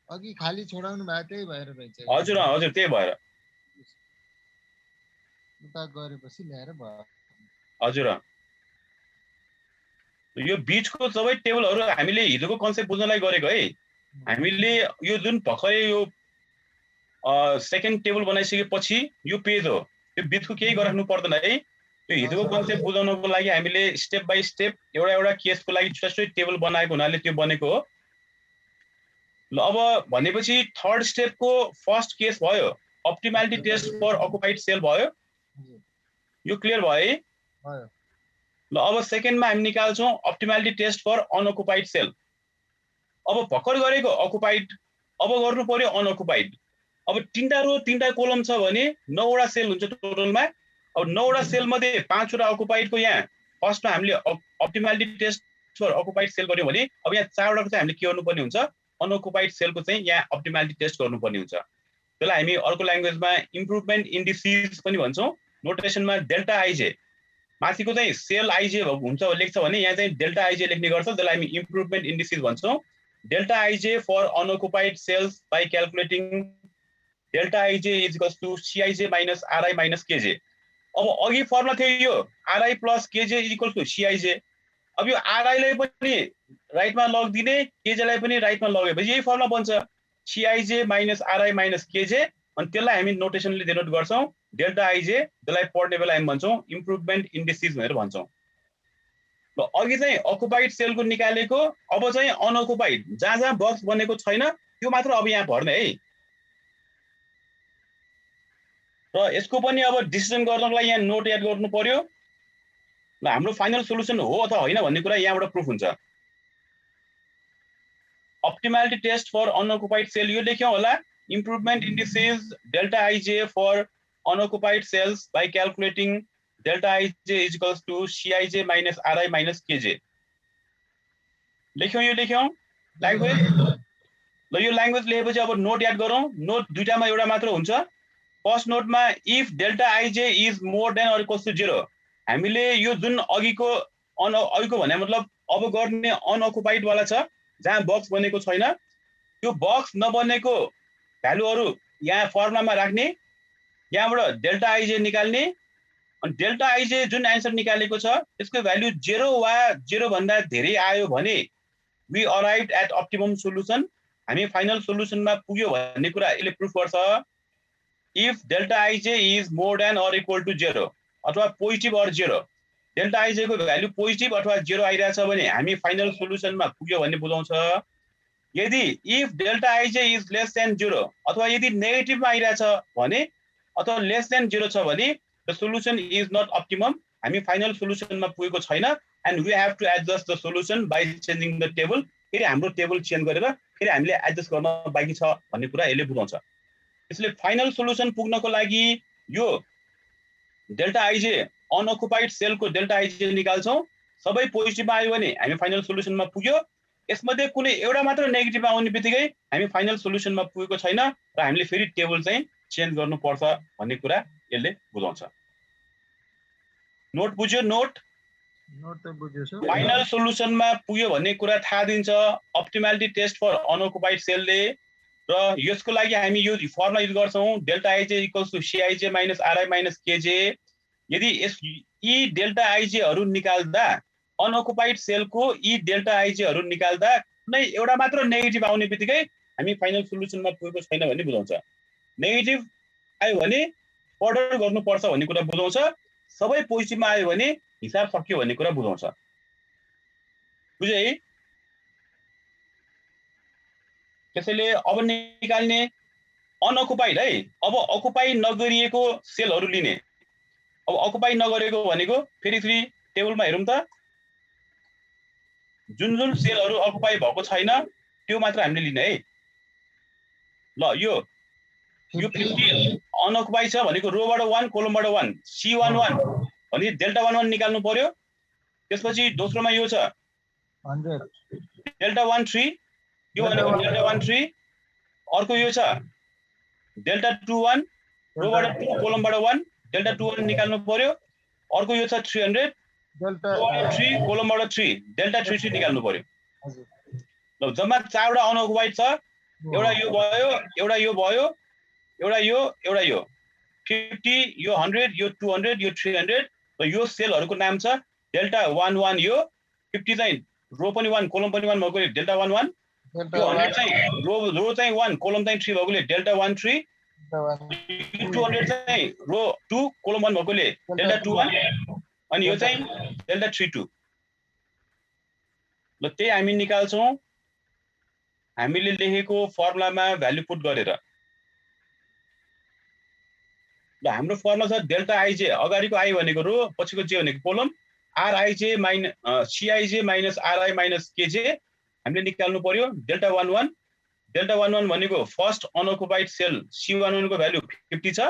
अघि खाली छोडाउनु भयो त्यही भएर रहेछ। हजुर हजुर त्यही भएर उता गरेपछि ल्याएर भयो। हजुर यो बीचको सबै टेबलहरु हामीले हिजोको कन्सेप्ट बुझ्नलाई गरेको है। हामीले यो जुन भर्खरै यो सेकेन्ड टेबल बनाइसकेपछि यो पेज हो, त्यो बीचको केही गराउनु पर्दैन है। त्यो हिजोको कन्सेप्ट बुझाउनको लागि हामीले स्टेप बाइ स्टेप एउटा एउटा केसको लागि छुट्टै टेबल बनाएको हुनाले त्यो बनेको हो। ल अब भनेपछि थर्ड स्टेपको फर्स्ट केस भयो, optimality test for occupied cell भयो। यो क्लियर भयो है? ल अब सेकेन्डमा हामी निकाल्छौँ optimality test for unoccupied sale. अब भर्खर गरेको अकुपाइड, अब गर्नु पर्यो अनअकुपाइड। अब 3टा रो 3टा कोलम छ भने 9 वटा सेल हुन्छ टोटलमा। अब 9 वटा सेल मध्ये 5 वटा अकुपाइडको यहाँ फर्स्टमा हामीले optimality test for occupied cell गर्यौं भने अब यहाँ 4 वटाको चाहिँ हामीले के गर्नुपर्ने हुन्छ, अनअकुपाइड सेलको चाहिँ यहाँ अप्टिमालिटी टेस्ट गर्नुपर्ने हुन्छ। त्यसलाई हामी अर्को ल्याङ्ग्वेजमा इम्प्रुभमेन्ट इन्डिसेस पनि भन्छौँ। नोटेसनमा डेल्टा आइजे, माथिको चाहिँ सेल आइजे हुन्छ लेख्छ भने यहाँ चाहिँ डेल्टा आइजे लेख्ने गर्छ। त्यसलाई हामी इम्प्रुभमेन्ट इन्डिसेस भन्छौँ। Delta IJ for unoccupied cells by calculating delta IJ is equals to CIJ minus RI minus KJ. अब अघि फर्मुला थियो यो RI plus KJ is equals to CIJ. अब यो आरआईलाई पनि राइटमा लगिदिने, केजेलाई पनि राइटमा लगेपछि यही फर्मुला बन्छ, सिआइजे माइनस आरआई माइनस केजे। अनि त्यसलाई हामी नोटेसनले डिनोट गर्छौँ डेल्टा आइजे। त्यसलाई पढ्ने बेला हामी भन्छौँ इम्प्रुभमेन्ट इन्डिसेस भनेर भन्छौँ। ल अघि चाहिँ अकुपाइड सेलको निकालेको, अब चाहिँ अनअकुपाइड जहाँ जहाँ बक्स बनेको छैन त्यो मात्र अब यहाँ भर्ने है। र यसको पनि अब डिसिजन गर्नको लागि यहाँ नोट याद गर्नु पर्यो। ल हाम्रो फाइनल सोलुसन हो अथवा होइन भन्ने कुरा यहाँबाट प्रुफ हुन्छ। Optimality test for unoccupied cell यो लेख्यौँ होला, improvement indices delta IJ for unoccupied cells by calculating delta IJ is equals to CIJ minus RI minus KJ लेख्यौँ। यो लेख्यौँ ल्याङ्ग्वेज। ल यो ल्याङ्ग्वेज लेखेपछि अब नोट याद गरौँ। नोट दुईटामा एउटा मात्र हुन्छ। फर्स्ट नोटमा if delta IJ is more than or equals to 0, हामीले यो जुन अघिको भने मतलब अब गर्ने अनअकुपाइड वाला छ जहाँ बक्स बनेको छैन, त्यो बक्स नबनेको भ्यालुहरू यहाँ फर्मुलामा राख्ने, यहाँबाट डेल्टा आइजे निकाल्ने। अनि डेल्टा आइजे जुन एन्सर निकालेको छ त्यसको भ्यालु 0 वा 0 भन्दा धेरै आयो भने we arrived at optimum solution, हामी फाइनल सोलुसनमा पुग्यो भन्ने कुरा यसले प्रुफ गर्छ। If delta IJ is more than or equal to 0 अथवा पोजिटिभ अर 0, डेल्टा आइजे को भ्यालु पोजिटिभ अथवा 0 आइरहेछ भने हामी फाइनल सोलुसनमा पुग्यो भन्ने बुझाउँछ। यदि if delta IJ is less than 0 अथवा यदि नेगेटिभमा आइरहेछ भने अथवा लेस देन 0 छ भने the solution is not optimum, हामी फाइनल सोलुसनमा पुगेको छैन। And we have to adjust the solution by changing the table. फेरि हाम्रो टेबल चेन्ज गरेर फेरि हामीले एडजस्ट गर्न बाँकी छ भन्ने कुरा यसले बुझाउँछ। यसले फाइनल सोलुसन पुग्नको लागि यो डेल्टा आइजे अनअकुपाइड सेलको डेल्टा आइजे निकाल्छौँ। सबै पोजिटिभमा आयो भने हामी फाइनल सोलुसनमा पुग्यो। यसमध्ये कुनै एउटा मात्र नेगेटिभमा आउने बित्तिकै हामी फाइनल सोलुसनमा पुगेको छैन र हामीले फेरि टेबल चाहिँ चेन्ज गर्नुपर्छ भन्ने कुरा यसले बुझाउँछ। नोट बुझ्यो? नोट त बुझ्यो सर। फाइनल सोलुसनमा पुग्यो भन्ने कुरा थाहा दिन्छ अप्टिमालिटी टेस्ट फर अनअकुपाइड सेलले। र यसको लागि हामी यो फर्मुला युज गर्छौँ delta IJ equals to CIJ minus RI minus KJ. यदि यी डेल्टा आइजेहरू निकाल्दा अनअकुपाइड सेलको यी डेल्टा आइजेहरू निकाल्दा कुनै एउटा मात्र नेगेटिभ आउने बित्तिकै हामी फाइनल सोलुसनमा पुगेको छैन भन्ने बुझाउँछ। नेगेटिभ आयो भने अर्डर गर्नुपर्छ भन्ने कुरा बुझाउँछ। सबै पोजिटिभमा आयो भने हिसाब सकियो भन्ने कुरा बुझाउँछ। बुझे है? त्यसैले अब निकाल्ने अनअकुपाइड है। अब अकुपाई नगरिएको सेलहरू लिने। अब अकुपाई नगरेको भनेको फेरि टेबलमा हेरौँ त, जुन जुन सेलहरू अकुपाई भएको छैन त्यो मात्र हामीले लिने है। ल यो 50 अनअकुपाई छ भनेको रोबाट 1 कोलमबाट 1 C11 भने डेल्टा 11 निकाल्नु पर्यो। त्यसपछि दोस्रोमा यो छ 100 डेल्टा 13 यो भनेको डेल्टा 1 3 अर्को यो छ डेल्टा 2 1 रोबाट 2 कोलमबाट 1 डेल्टा 2 1 निकाल्नु पर्यो अर्को यो छ 300 डेल्टा रोबाट 3 कोलमबाट 3 डेल्टा 3 3 निकाल्नु पर्यो हजुर ल जम्मा चारवटा अनअकुपाइड छ एउटा यो भयो एउटा यो भयो एउटा यो 50 यो 100 यो 200 यो 300 र यो सेलहरुको नाम छ डेल्टा 1 1 यो 50 चाहिँ रो पनि 1 कोलम पनि 1 भएकोले डेल्टा 1 1 डेल्टा यो 100 चाहिँ रो चाहिँ 1 कोलम चाहिँ 3 भएकोले डेल्टा 1 3 200 चाहिँ रो 2 कोलम 1 भएकोले डेल्टा 2 1 अनि यो चाहिँ डेल्टा 3 2 ल त्यही हामी निकाल्छौं हामीले लेखेको फर्मुलामा भ्यालु पुट गरेर ल हाम्रो फर्मुला छ डेल्टा आइजे अगाडिको आई भनेको रो पछिको जे भनेको column RIJ minus CIJ minus RI minus KJ हामीले निकाल्नु पर्यो डेल्टा 1 1 डेल्टा 1 1 भनेको फर्स्ट अनअकुपाइड सेल C11 को भ्यालु 50 छ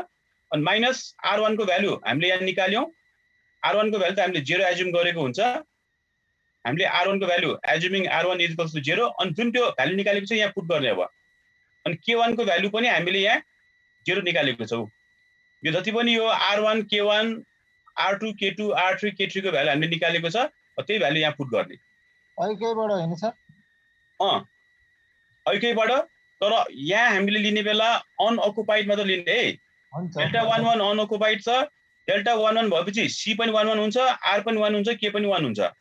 अनि माइनस R1 को भ्यालु हामीले यहाँ निकाल्यौं R1 को भ्यालु त हामीले 0 एज्युम गरेको हुन्छ हामीले R1 को भ्यालु एज्युमिङ R1 = 0 अनि जुन त्यो भ्यालु निकालेको छ यहाँ पुट गर्ने अब अनि K1 को भ्यालु पनि हामीले यहाँ 0 निकालेको छौ यो जति पनि यो R1 K1 R2 K2 R3 K3 को भ्यालु हामीले निकालेको छ त्यही भ्यालु यहाँ पुट गर्ने ऐकैबाट हैन सर ऐकैबाट तर यहाँ हामीले लिने बेला अनअकुपाइड मात्र लिने है हुन्छ डेल्टा 1 1 अनअकुपाइड छ डेल्टा 1 1 भएपछि C पनि 1 1 हुन्छ R पनि 1 हुन्छ K पनि 1 हुन्छ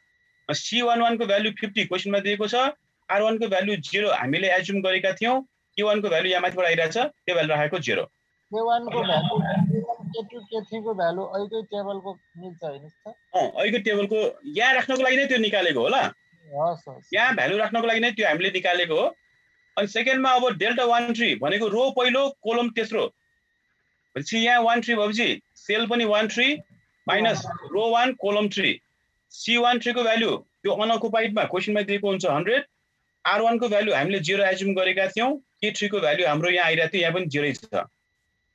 C11 को भ्यालु 50 क्वेशनमा दिएको छ R1 को भ्यालु 0 हामीले एज्युम गरेका थियौं K1 को भ्यालु यहाँ माथिबाट आइराछ त्यो भ्यालु राखेको 0 K1 को भ्यालु K2 K3 को भ्यालु ऐकै टेबलको मिल्छ हैन सर ऐकै टेबलको यहाँ राख्नको लागि नै त्यो निकालेको होला हस् हस् यहाँ भ्यालु राख्नको लागि नै त्यो हामीले निकालेको हो अनि सेकेन्डमा अब डेल्टा 1 3 भनेको रो पहिलो कोलम तेस्रो भनेपछि यहाँ 1 3 भएपछि सेल पनि 1 3 माइनस रो 1 कोलम 3 C13 को भ्यालु त्यो अनअकुपाइडमा क्वेशनमा दिएको हुन्छ 100 R1 को भ्यालु हामीले 0 एज्युम गरेका थियौं K3 को भ्यालु हाम्रो यहाँ आइरा थियो यहाँ पनि 0 छ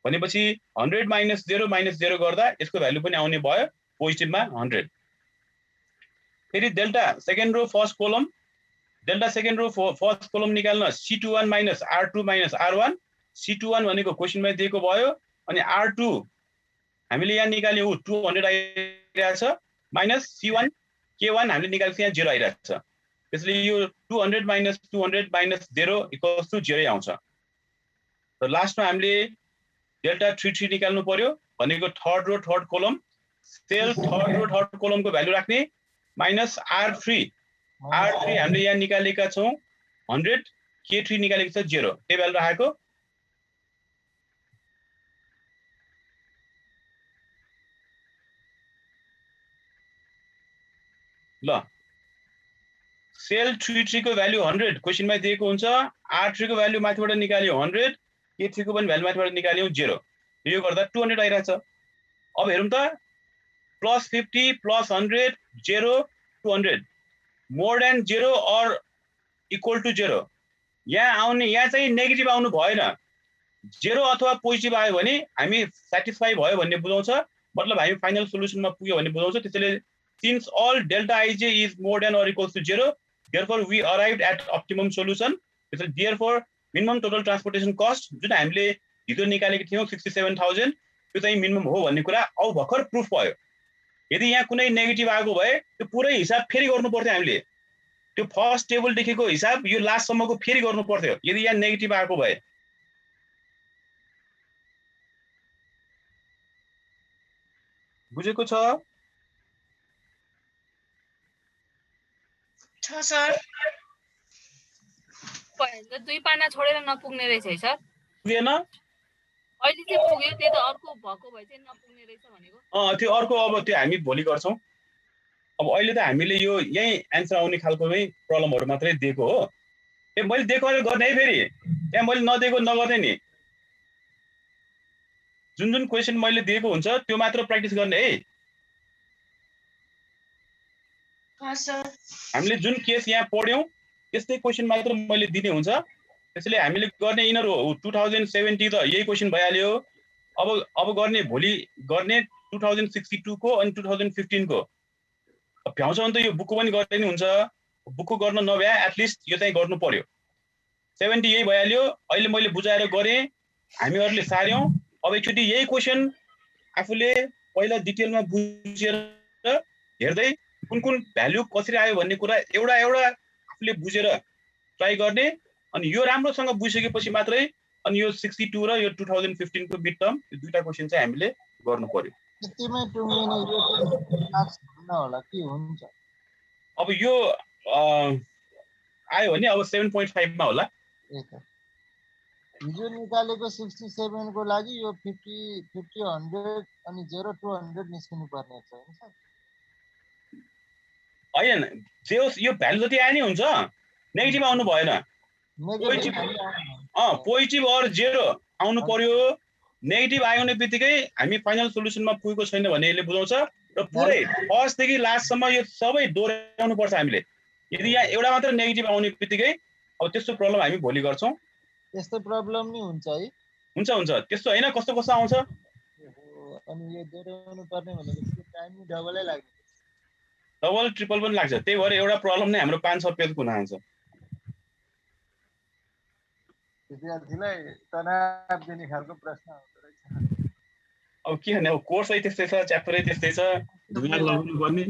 भनेपछि 100 - 0 गर्दा यसको भ्यालु पनि आउने भयो पोजिटिभमा 100 फेरि delta second row first kolam delta second row first kolam निकाल्न C21 - R2 - R1 C21 भनेको क्वेशनमा दिएको भयो अनि R2 हामीले यहाँ निकाल्यौ 200 आइरहेछ माइनस C1 K1 हामीले निकालेको यहाँ 0 आइरहेछ त्यसैले यो 200 - 200 - 0 = 0 आउँछ र लास्टमा हामीले डेल्टा 3 3 निकाल्नु पर्यो भनेको third row third column cell third row थर्ड कोलमको भ्यालु राख्ने माइनस R3 हामीले यहाँ निकालेका छौं 100 K3 निकालेको छ 0 त्यो भ्यालु राखेको ल सेल 3 3 को भ्यालु 100 क्वेशनमा दिएको हुन्छ R3 को भ्यालु माथिबाट निकाल्यो 100 K3 को पनि भ्यालु माथिबाट निकाल्यो 0 यो गर्दा 200 आइराछ अब हेरौं त +50 +100 0 200 more than 0 or equal to 0 यहाँ आउने यहाँ चाहिँ नेगेटिभ आउनु भएन 0 अथवा पोजिटिभ आयो भने हामी सटिस्फाई भयो भन्ने बुझाउँछ मतलब हामी फाइनल सोलुसनमा पुग्यो भन्ने बुझाउँछ त्यसैले since all delta ij is more than or equals to 0 therefore we arrived at optimum solution therefore minimum total transportation cost जुन हामीले हिजो निकालेको थियौं 67000 त्यो चाहिँ मिनिमम हो भन्ने कुरा अब भर्खर प्रुफ भयो यदि यहाँ कुनै नेगेटिभ आएको भए त्यो पुरै हिसाब फेरि गर्नु पर्थ्यो हामीले त्यो फर्स्ट टेबल लेखेको हिसाब यो लास्ट सम्मको फेरि गर्नु पर्थ्यो यदि यहाँ नेगेटिभ आएको भए बुझेको छ सर दुई पाना छोडेर नपुग्ने रहेछ है सर पुगेन अहिले चाहिँ पुग्यो त्यो त अर्को भएको भए चाहिँ नपुग्ने रहेछ भनेको त्यो अर्को अब त्यो हामी भोलि गर्छौं अब अहिले त हामीले यो यही आन्सर आउने खालकोमै प्रब्लमहरु मात्रै दिएको हो ए मैले दिएको गर्ने है फेरि त्यहाँ मैले नदिएको नगर्ने नि जुन जुन क्वेशन मैले दिएको हुन्छ त्यो मात्र प्र्याक्टिस गर्ने है हामीले जुन केस यहाँ पढ्यौं त्यस्तै क्वेशन मात्र मैले दिने हुन्छ त्यसैले हामीले गर्ने यिनीहरु 2070 त यही क्वेशन भइहाल्यो अब गर्ने भोलि गर्ने 2062 को अनि 2015 को भ्याउँछ भने त यो बुकको पनि गर्ने नि हुन्छ बुकको गर्न नभ्या एटलिस्ट यो चाहिँ गर्नु पर्यो 70 यही भइहाल्यो। अहिले मैले बुझाएर गरेँ, हामीहरूले सार्यौँ। अब एकचोटि यही क्वेसन आफूले पहिला डिटेलमा बुझेर हेर्दै कुन कुन भ्यालु कसरी आयो भन्ने कुरा एउटा एउटा आफूले बुझेर ट्राई गर्ने। अनि यो राम्रोसँग बुझिसकेपछि मात्रै अनि यो 62 र यो 2015 को मिड टर्म यो दुईटा क्वेसन चाहिँ हामीले गर्नु पर्यो। यतिमै टुङ्गिने यो चाहिँ मार्क्स हुन्न होला कि हुन्छ? अब यो आयो भने अब 7.5 मा होला। त्यही त हिजो निकालेको 67 को लागि यो 50 50 100 अनि 0 to 100 निस्किनु पर्ने छ हैन सर? हैन जे होस् यो भ्यालु जति आए नि हुन्छ, नेगेटिभ आउनु भएन। नेगेटिभ पोजिटिभ अर जेरो आउनु पर्यो। नेगेटिभ आयो भने बित्तिकै हामी फाइनल सोलुसनमा पुगेको छैन भने यसले बुझाउँछ र पुरै फर्स्टदेखि लास्टसम्म यो सबै दोहोऱ्याउनु पर्छ हामीले। यदि यहाँ एउटा मात्र नेगेटिभ आउने बित्तिकै अब त्यस्तो प्रब्लम हामी भोलि गर्छौँ। त्यस्तो प्रब्लम नि हुन्छ है? हुन्छ हुन्छ, त्यस्तो होइन कस्तो कस्तो आउँछ। अनि यो दोहोऱ्याउनु पर्ने भनेको टाइम नि डबलै लाग्छ, डबल ट्रिपल पनि लाग्छ। त्यही भएर एउटा प्रब्लम नै हाम्रो 5-6 पेजको हुन आउँछ। विद्यार्थीलाई तनाव दिने खालको प्रश्न आउँदो रहेछ। अब के गर्ने, अब कोर्सै त्यस्तै छ, च्याप्टरै त्यस्तै छ, दिमाग लगाउनु पर्ने।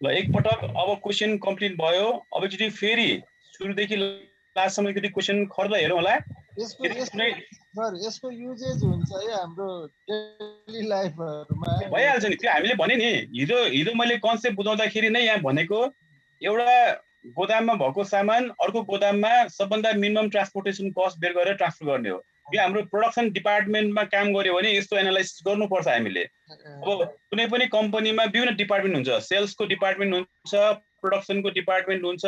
ल एकपटक अब क्वेसन कम्प्लिट भयो। अब एकचोटि फेरि सुरुदेखि लास्टसम्म एकचोटि क्वेसन खर्द हेरौँ होला। यसको युजेज हुन्छ है हाम्रो डेली लाइफहरुमा? भइहाल्छ नि, त्यो हामीले भने नि हिजो मैले कन्सेप्ट बुझाउँदाखेरि नै यहाँ भनेको एउटा गोदाममा भएको सामान अर्को गोदाममा सबभन्दा मिनिमम ट्रान्सपोर्टेसन कस्ट बेर गरेर ट्रान्सफर गर्ने हो। यो हाम्रो प्रोडक्सन डिपार्टमेन्टमा काम गर्यो भने यस्तो एनालाइसिस गर्नुपर्छ हामीले। अब कुनै पनि कम्पनीमा विभिन्न डिपार्टमेन्ट हुन्छ, सेल्सको डिपार्टमेन्ट हुन्छ, प्रोडक्सनको डिपार्टमेन्ट हुन्छ,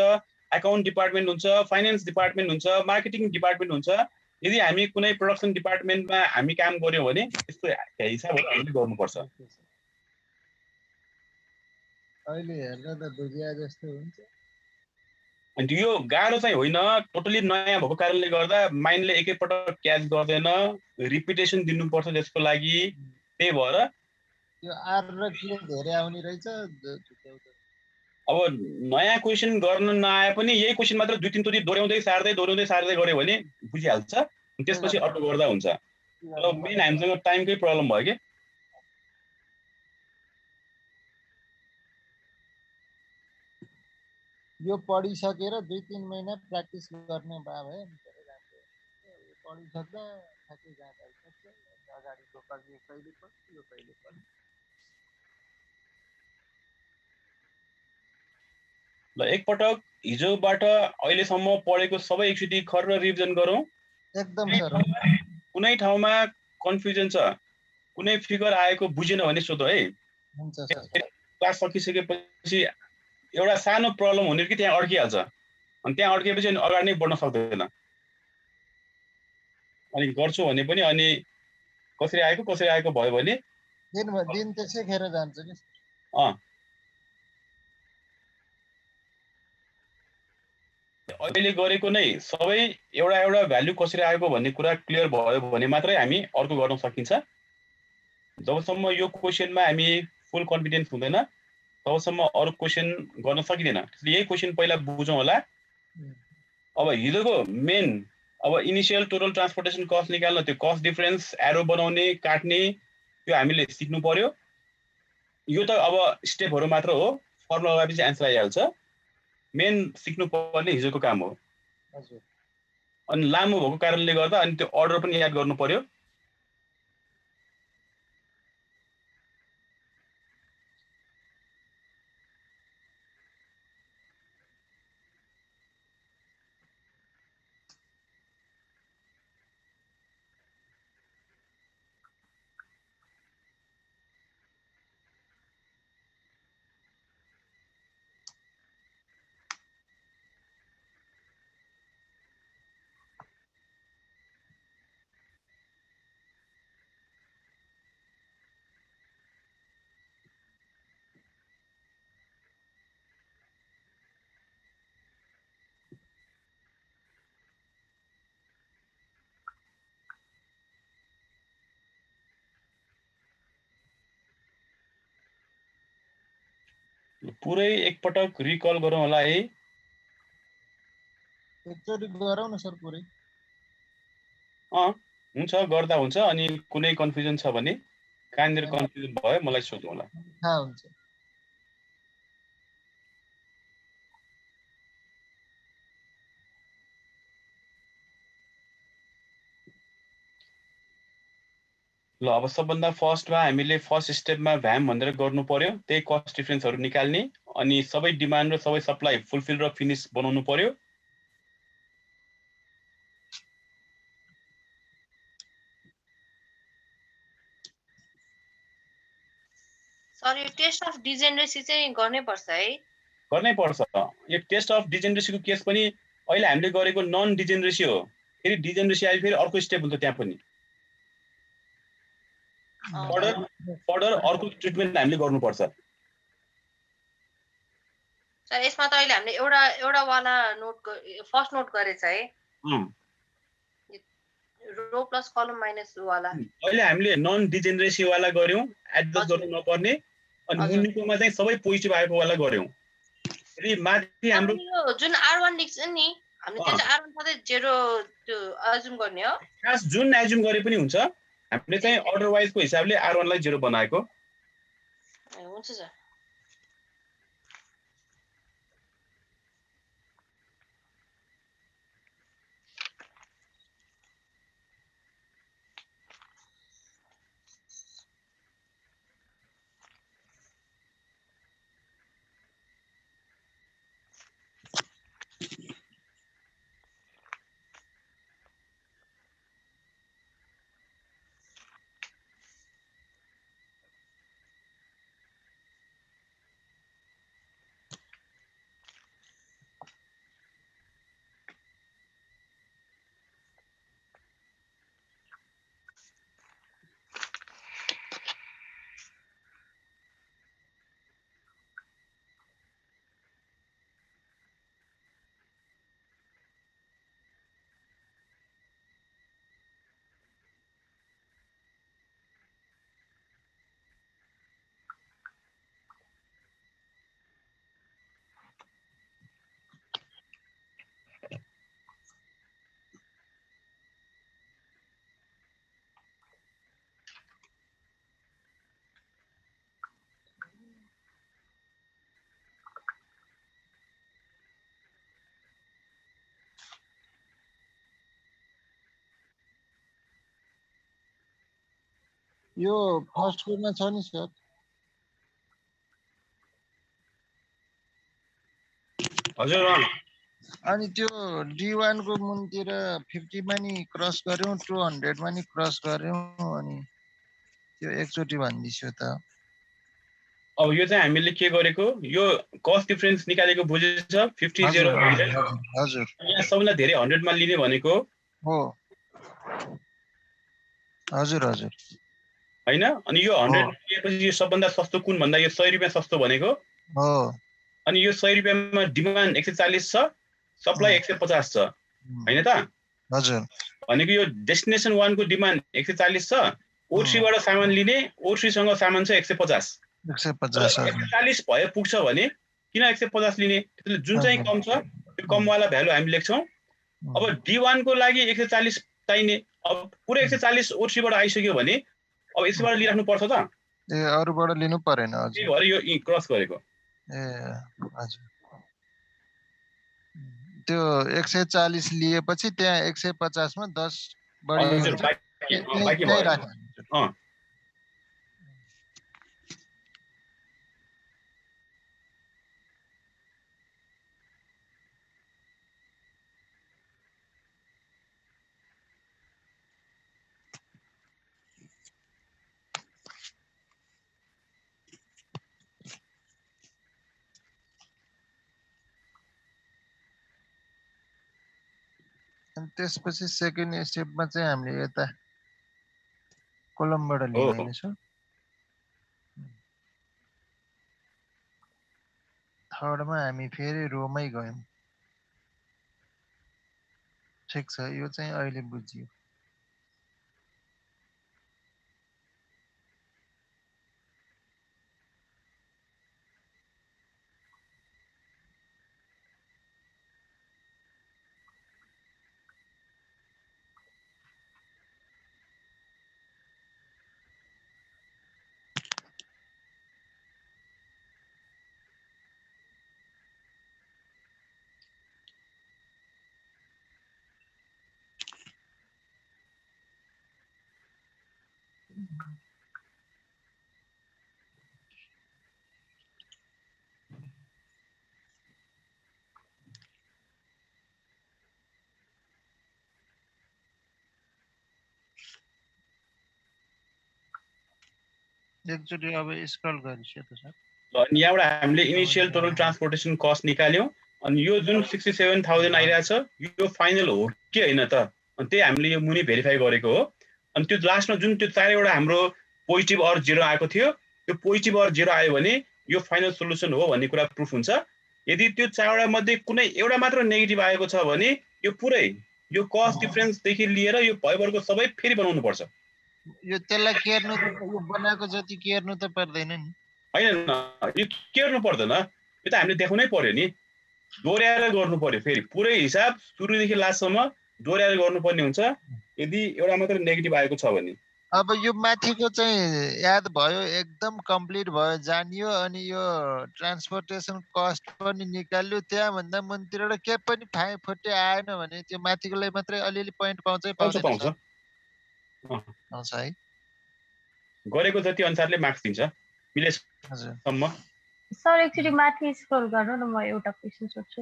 एकाउन्ट डिपार्टमेन्ट हुन्छ, फाइनेन्स डिपार्टमेन्ट हुन्छ, मार्केटिङ डिपार्टमेन्ट हुन्छ। यदि हामी कुनै प्रोडक्सन डिपार्टमेन्टमा हामी काम गर्यौँ भने यस्तो हिसाबहरू हामीले गर्नुपर्छ। अहिले हेर्दा त बुझिया जस्तो हुन्छ। अनि यो गाह्रो चाहिँ होइन, टोटली नयाँ भएको कारणले गर्दा माइन्डले एकैपटक क्याच गर्दैन, रिपिटेसन दिनुपर्छ त्यसको लागि। त्यही भएर यो आर र के धेरै आउने रहेछ। अब नयाँ क्वेसन गर्न नआए पनि यही क्वेसन मात्र 2-3 चोटि दोहोऱ्याउँदै सार्दै गऱ्यो भने बुझिहाल्छ। त्यसपछि अर्को गर्दा हुन्छ। र मेन हामीसँग टाइमकै प्रब्लम भयो कि। यो पढिसकेर 2-3 महिना प्र्याक्टिस गर्ने भए धेरै राम्रो। यो पढिसक्दा ठ्याक्कै जाँदा आइसक्छ, अगाडिको कहिले पढ्छु यो कहिले पढ्छु। ल एकपटक हिजोबाट अहिलेसम्म पढेको सबै एकचोटि खर रिभिजन गरौँ। एकदम सर। कुनै ठाउँमा कन्फ्युजन छ, कुनै फिगर आएको बुझेन भने सोधो है। हुन्छ सर। क्लास सकिसकेपछि एउटा सानो प्रब्लम हुने कि त्यहाँ अड्किहाल्छ। अनि त्यहाँ अड्किएपछि अनि अगाडि नै बढ्न सक्दैन। अनि गर्छु भने पनि अनि कसरी आएको भयो भने दिन त्यसै खेर जान्छ नि। अहिले गरेको नै सबै एउटा भ्यालु कसरी आएको भन्ने कुरा क्लियर भयो भने मात्रै हामी अर्को गर्न सकिन्छ। जबसम्म यो क्वेसनमा हामी फुल कन्फिडेन्स हुँदैन तबसम्म अरू क्वेसन गर्न सकिँदैन। यही क्वेसन पहिला बुझौँ होला। अब हिजोको मेन अब इनिसियल टोटल ट्रान्सपोर्टेसन कस्ट निकाल्न, त्यो कस्ट डिफरेन्स एरो बनाउने काट्ने त्यो हामीले सिक्नु पर्यो। यो त अब स्टेपहरू मात्र हो, फर्मुला लगाएपछि एन्सर आइहाल्छ। मेन सिक्नु पर्ने हिजोको काम हो। अनि लामो भएको कारणले गर्दा अनि त्यो अर्डर पनि याद गर्नु पर्यो। पुरै एकपटक रिकल गरौँ होला है। एकचोटि गरौँ न सर पुरै। हुन्छ, गर्दा हुन्छ। अनि कुनै कन्फ्युजन छ भने कहाँनिर कन्फ्युजन भयो मलाई सोध्नु होला। थाहा हुन्छ। ल अब सबभन्दा फर्स्टमा हामीले फर्स्ट स्टेपमा भ्याम भनेर गर्नु पर्यो, त्यही कस्ट डिफरेन्सहरू निकाल्ने, अनि सबै डिमान्ड र सबै सप्लाई फुलफिल र फिनिस बनाउनु पर्यो। सर यो टेस्ट अफ डिजेनरेसी चाहिँ गर्नै पर्छ है? गर्नै पर्छ। यो टेस्ट अफ डिजेनरेसीको केस पनि अहिले हामीले गरेको नन डिजेनरेसी हो। फेरि डिजेनरेसी आए फेरि अर्को स्टेप हुन्छ त्यहाँ पनि। फर्दर अर्को ट्रिटमेन्ट हामीले गर्नुपर्छ। सर यसमा त अहिले हामीले एउटा वाला फर्स्ट नोट गरेछ है, रो प्लस कलम माइनस वाला। अहिले हामीले नन डिजेनरेसी वाला गर्यौं, एडजस्ट गर्नु नपर्ने, अनि मुनिकोमा चाहिँ सबै पोजिटिभ आएको वाला गर्यौं। फेरि माथि हाम्रो यो जुन R1 लेख्छ नि, हामीले त्यो चाहिँ R1 सधैँ 0 त्यो अज्युम गर्ने हो। खास जुन एज्युम गरे पनि हुन्छ, हामीले चाहिँ अर्डर वाइजको हिसाबले R1 लाई 0 बनाएको। हुन्छ सर। यो फर्स्ट कोमा छ नि सर। हजुर। अनि त्यो D1 को मुनतिर 50 मा नि क्रस गर्यौं, 200 मा नि क्रस गर्यौं, अनि त्यो एकचोटि भन्दिछु त। अब यो चाहिँ हामीले के गरेको, यो कस्ट डिफरेन्स निकालेको बुझेछ। 50 0 100। हजुर यहाँ सबैलाई धेरै 100 मा लिने भनेको हो। हजुर हजुर हैन। अनि यो 100 लिएपछि यो सबभन्दा सस्तो कुन भन्दा यो 100 रुपैयाँ सस्तो भनेको हो। अनि यो 100 रुपैयाँमा डिमान्ड 140 छ, सप्लाई 150 छ, हैन त? हजुर। भनेको यो डेस्टिनेसन 1 को डिमान्ड 140 छ, ओर्सीबाट सामान लिने, ओर्सीसँग सामान छ 150। 140 भए पुग्छ भने किन 150 लिने? त्यसले जुन चाहिँ कम छ त्यो कम वाला भ्यालु हामी लेख्छौं। अब D1 को लागि 140 चाहिने, अब पुरै 140 ओर्सीबाट आइसक्यो भने अब यसबाट लिइराख्नु पर्छ त? ए अरुबाट लिनु परेन। हजुर त्यही भएर यो क्रस गरेको। ए हजुर। त्यो 140 लिएपछि त्यहाँ 150 मा 10 बढी हजुर, हुन्छ। बाँकी भयो। अनि त्यसपछि सेकेन्ड स्टेपमा चाहिँ हामीले यता कोलमबाट लिने छौं। थर्डमा हामी फेरि रोमै गयौं। ठिक छ, यो चाहिँ अहिले बुझियो। एकचोटि अब स्क्रल गरिसक्यो त सर। अनि यहाँबाट हामीले इनिसियल टोटल ट्रान्सपोर्टेसन कस्ट निकाल्यौँ अनि यो जुन 67,000 आइरहेछ यो फाइनल हो कि होइन त अनि त्यही हामीले यो मुनि भेरिफाई गरेको हो अनि त्यो लास्टमा जुन त्यो चारैवटा हाम्रो पोजिटिभ अर जिरो आएको थियो त्यो पोजिटिभ अर जिरो आयो भने यो फाइनल सोल्युसन हो भन्ने कुरा प्रुफ हुन्छ यदि त्यो चारवटा मध्ये कुनै एउटा मात्र नेगेटिभ आएको छ भने यो पुरै यो कस्ट डिफरेन्सदेखि लिएर यो भयभरको सबै फेरि बनाउनु पर्छ यो त्यसलाई केर्नु त यो बनाएको जति केर्नु त पर्दैन नि होइन यो केर्नु पर्दैन यो त हामीले देखाउनै पर्यो नि दोहोऱ्याएर गर्नु पर्यो फेरि पुरै हिसाब सुरुदेखि लास्टसम्म दोहोऱ्याएर गर्नुपर्ने हुन्छ यदि एउटा मात्र नेगेटिभ आएको छ भने अब यो माथिको चाहिँ याद भयो एकदम कम्प्लिट भयो जानियो अनि यो ट्रान्सपोर्टेसन कस्ट पनि निकाल्यो त्यहाँभन्दा मुनितिर के पनि फाइ फुटे आएन भने त्यो माथिकोलाई मात्रै अलिअलि पोइन्ट पाउँछै पाउँछ पाउँछ पाउँछ है गरेको जति अनुसारले मार्क्स दिन्छ मिलेसम्म सर एकचोटि माथि स्क्रोल गर्नु न म एउटा क्वेसन सोध्छु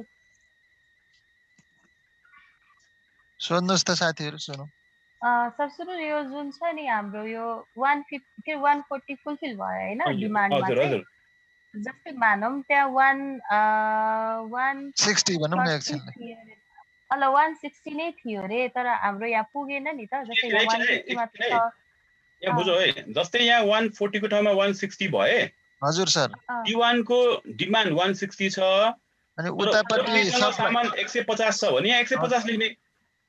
सोध्नुहोस् त साथीहरू सुनौ सर सुन्नु यो जुन छ नि हाम्रो यो 150 के 140 फुलफिल भयो हैन डिमान्डमा चाहिँ जस्तै मानौँ त्यहाँ 160 भनौँ न एकछिन अल 160 नै थियो रे तर हाम्रो यहाँ पुगेन नि त जस्तै यहाँ 150 मात्र छ यहाँ बुझ्नु है जस्तै यहाँ 140 को ठाउँमा 160 भए हजुर सर D1 को डिमान्ड 160 छ अनि उतापट्टि सामान 150 छ भने यहाँ 150 लेख्ने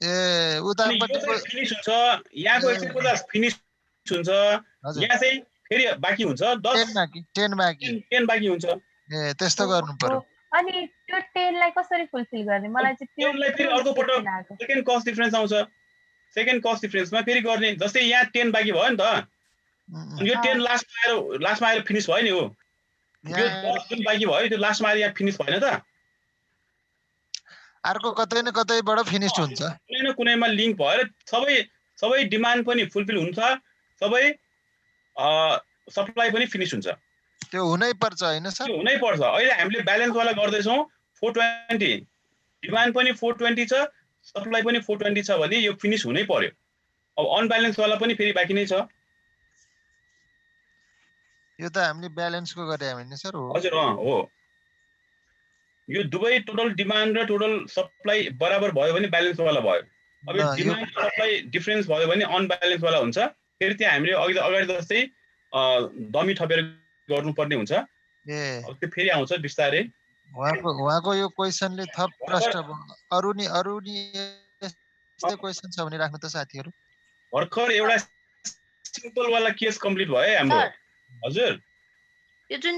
ए उतापट्टि फिनिश हुन्छ यहाँको 150 फिनिश हुन्छ यहाँ चाहिँ फेरि बाँकी हुन्छ 10 बाँकी हुन्छ ए त्यस्तो गर्नु पर्यो अनि त्यो 10 लाई कसरी फुलफिल गर्ने मलाई चाहिँ त्यो 10 लाई फेरि अर्को पटक सेकेन्ड कस्ट डिफरेन्स आउँछ सेकेन्ड कस्ट डिफरेन्समा फेरि गर्ने जस्तै यहाँ 10 बाँकी भयो नि त यो 10 लास्टमा आएर फिनिश भयो नि हो यो 10 जुन बाँकी भयो त्यो लास्टमा आएर यहाँ फिनिश भएन त अर्को कतै न कतैबाट फिनिश हुन्छ कुनै न कुनैमा लिंक भएर सबै डिमान्ड पनि फुलफिल हुन्छ सबै सप्लाई पनि फिनिश हुन्छ त्यो हुनै पर्छ हैन सर त्यो हुनै पर्छ अहिले हामीले ब्यालेन्स वाला गर्दै छौं 420 डिमान्ड पनि 420 छ सप्लाई पनि 420 छ भने यो फिनिश हुनै पर्यो अब अनब्यालेन्स वाला पनि फेरि बाँकी नै छ यो त हामीले ब्यालेन्सको गरे हैन सर हो हजुर हो यो दुवै टोटल डिमान्ड र टोटल सप्लाई बराबर भयो भने ब्यालेन्स वाला भयो अब डिमान्ड सप्लाई डिफरेन्स भयो भने अनब्यालेन्स वाला हुन्छ फेरि त्यहाँ हामीले अगाडि जस्तै दमी थपेर गर्नुपर्ने हुन्छ ए अब त्यो फेरि आउँछ बिस्तारै उहाँको यो क्वेशनले थप प्रश्न अरु नि यस्तै क्वेशन छ भने राख्नु त साथीहरु भर्खर एउटा सिम्पल वाला केस कम्प्लिट भयो हाम्रो हजुर यो जुन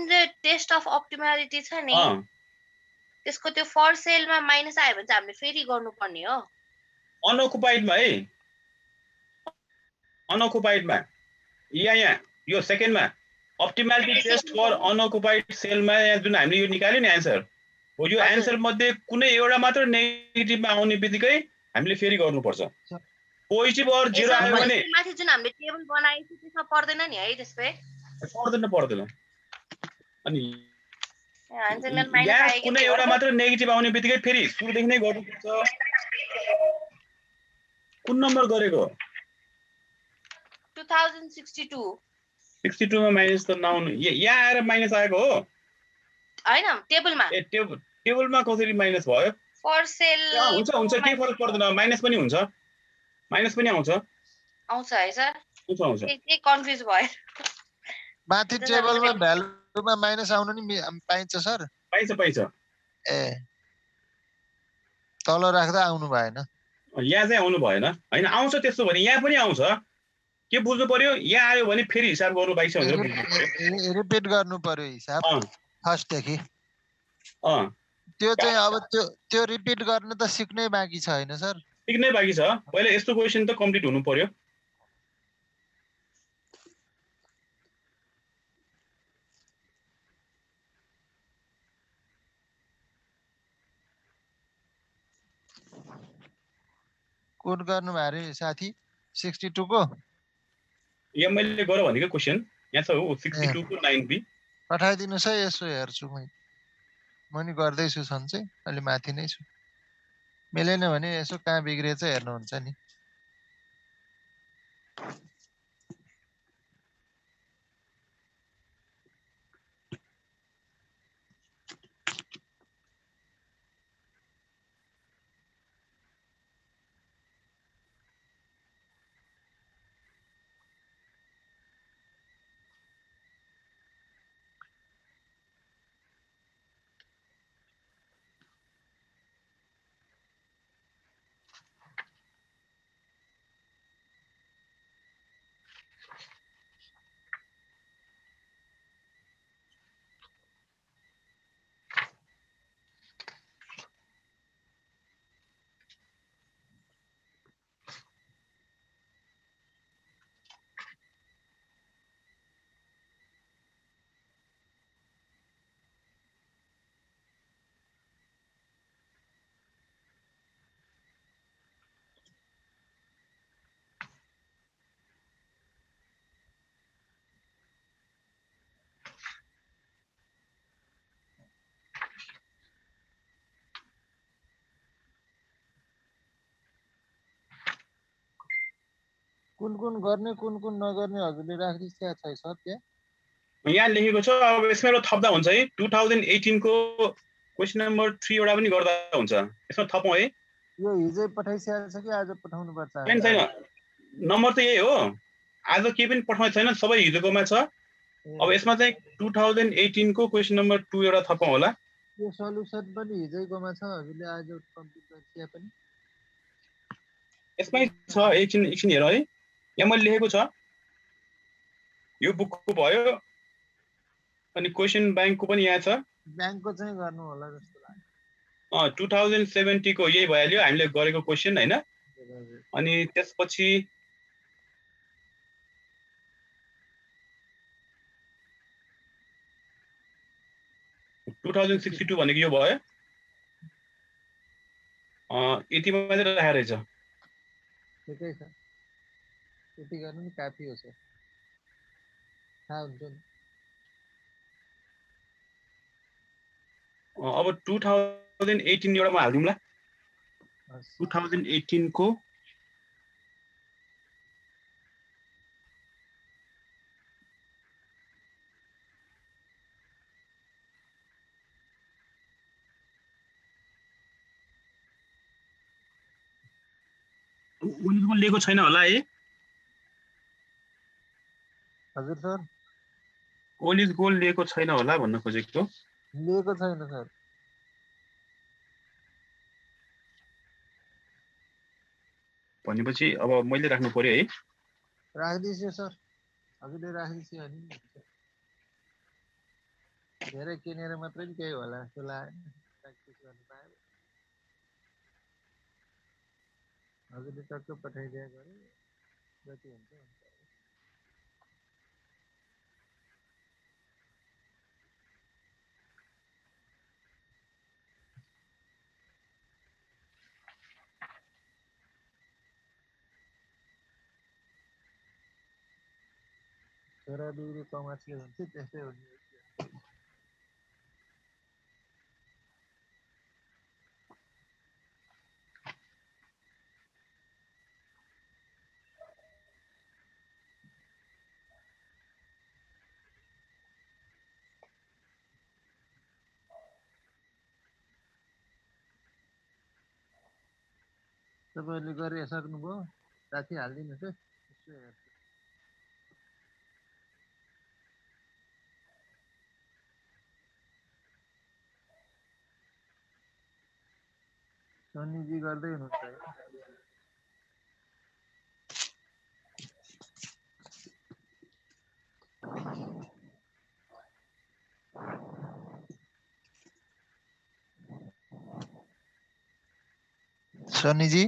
टेस्ट अफ अप्टिमालिटी छ नि त्यसको त्यो फर सेलमा माइनस आयो भने चाहिँ हामीले फेरि गर्नुपर्ने हो अनअकुपाइडमा है अनअकुपाइडमा यहाँ यो सेकेन्डमा अप्टिमालिटी टेस्ट फर अनअकुपाइड सेलमा यहाँ जुन हामीले यो निकाल्यो नि एन्सर हो यो एन्सर मध्ये कुनै एउटा मात्र नेगेटिभमा आउने बित्तिकै हामीले फेरि गर्नुपर्छ पोजिटिभ अर जिरो आयो भने माथि जुन हामीले टेबल बनाएको छ त्यसमा पर्दैन नि है त्यसै पर्दैन अनि यहाँ कुनै एउटा मात्र नेगेटिभ आउने बित्तिकै फेरि सुरुदेखि नै गर्नुपर्छ कुन नम्बर गरेको 2062 मा माइनस त नआउनु यहाँ आएर माइनस आएको हो हैन टेबलमा ए टेबलमा कसरी माइनस भयो फर सेल हुन्छ के फरक पर्दैन माइनस पनि हुन्छ माइनस पनि आउँछ है सर आउँछ के कन्फ्युज भयो माथि टेबलमा भ्यालुमा माइनस आउनु नि पाइन्छ सर पाइन्छ ए तल राख्दा आउनु भएन यहाँ चाहिँ आउनु भएन हैन आउँछ त्यस्तो भने यहाँ पनि आउँछ के बुझ्नु पर्यो यहाँ आयो भने फेरि हिसाब गर्नु बाइक छ भनेर बुझ्नु पर्यो रिपिट गर्नु पर्यो हिसाब फर्स्ट देखि त्यो चाहिँ अब त्यो रिपिट गर्न त सिक्नै बाँकी छ हैन सर सिक्नै बाँकी छ पहिले यस्तो क्वेशन त कम्प्लिट हुनु पर्यो कोड गर्नु भए साथी 62 को यहाँ मैले गर भनेको क्वेशन यहाँ छ हो 62 को 9B पठाइदिनुस् है, यसो हेर्छु म नि गर्दैछु सन्चै, अलि माथि नै छु। मिलेन भने यसो कहाँ बिग्रिएछ हेर्नुहुन्छ नि। कुन गर्ने कुन नगर्ने हजुरले राखिदिएको छ सर त्यहाँ? यहाँ लेखेको छ अब यसमा एउटा थप्दा हुन्छ है 2018 को क्वेशन नम्बर 3 वटा पनि गर्दा हुन्छ यसमा थपौँ है यो हिजै पठाइसकेको छ कि आज पठाउनु पर्छ? छैन छैन नम्बर त यही हो आज केही पनि पठाएको छैन सबै हिजोकोमा छ अब यसमा चाहिँ 2018 को क्वेशन नम्बर 2 एउटा थपौँ होला यो सल्युसन पनि हिजैकोमा छ हजुरले आज कम्प्लिट गरिसके पनि यसमै छ एकछिन हेर है यहाँ मैले लेखेको छ यो बुकको भयो अनि क्वेशन बैंकको पनि यहाँ छ बैंकको चाहिँ गर्नु होला जस्तो लाग्छ 2070 को यही भइहाल्यो हामीले गरेको क्वेशन हैन अनि त्यसपछि 2062 भनेको यो भयो यति मात्रै राखेर रहेछ ठिकै छ यति गर्नु नि काफी हो सर थाहा हुन्छ नि अब 2018 एउटा म हाल्दिउँला 2018 को उनीहरुको लिएको छैन होला है हजुर सर ओलिज गोल लिएको छैन होला भन्न खोजेको लिएको छैन सर भनेपछि अब मैले राख्नु पर्यो है राखिदिन्छु सर हजुरले राखिदिन्छु अनि धेरै किनेर मात्रै नि केही होला जस्तो लाग्यो प्र्याक्टिस गर्नु पायो हजुरले टक्क पठाइदिए गरे जति हुन्छ हुन्छ छोरा बिग्री कमर्स के हुन्छ त्यस्तै हो नि तपाईहरुले गरिसक्नुभयो साथी हाल्दिनुस् है यसो हेर्छु सन्नीजी गर्दै हुनुहुन्छ है सन्नीजी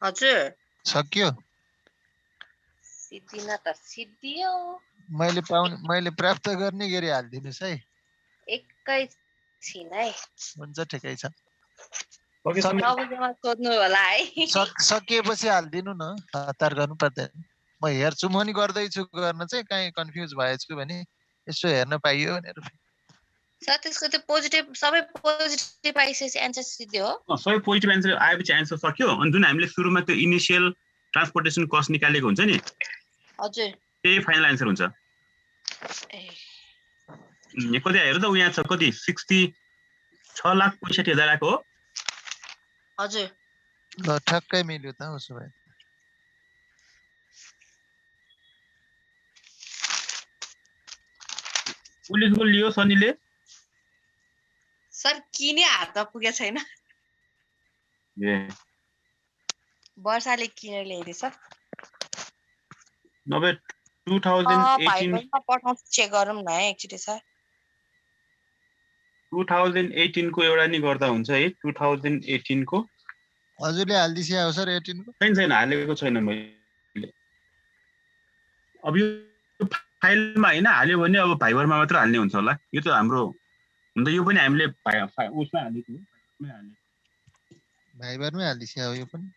हजुर सक्यो सिद्धिन त सिद्धियो मैले प्राप्त गर्ने गरी हाल्दिनुस् है एकैछिन है हुन्छ ठिकै छ सकेसम्म नबुझेमा सोध्नु होला है। सकिएपछि हालिदिनु न, हतार गर्नु पर्दैन। म हेर्छु, म नि गर्दैछु, गर्न चाहिँ कहीँ कन्फ्युज भएछु भने यसो हेर्न पाइयो भनेर। सर त्यसको त्यो पोजिटिभ सबै पोजिटिभ आइसकेपछि एन्सर सिधै हो। सबै पोजिटिभ एन्सर आएपछि एन्सर सक्यो। अनि जुन हामीले सुरुमा त्यो इनिसियल ट्रान्सपोर्टेसन कस्ट निकालेको हुन्छ नि, हजुर त्यही फाइनल एन्सर हुन्छ। कति हेर त, यहाँ छ कति 66,65,000 आएको हो। हजुर ल ठक्कै मिल्यो त उसो भए। पुलिसको लियो सनीले। सर किने हातमा पुगेको छैन। ए वर्षाले किनेर ल्याइदिएछ। नभए 2018 पठाउँछ, चेक गरौँ न है एकचोटि सर। 2018 को एउटा नि गर्दा हुन्छ है। 2018 को हजुरले हालिदिए हो सर 18 को? छैन हालेको छैन मैले। अब यो फाइलमा हैन हाल्यो भने अब भाइबरमा मात्र हाल्ने हुन्छ होला। यो त हाम्रो हुन त यो पनि हामीले उसमा हालेको हो, भाइबरमै हालिदिए हो यो पनि।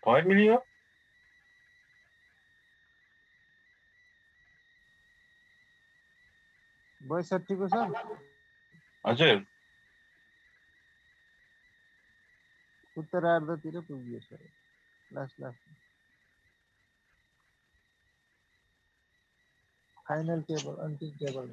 भयो मिल्यो 62 को सर हजुर उत्तरार्धतिर पुग्यो सर लास्ट फाइनल टेबल अन्तिम टेबल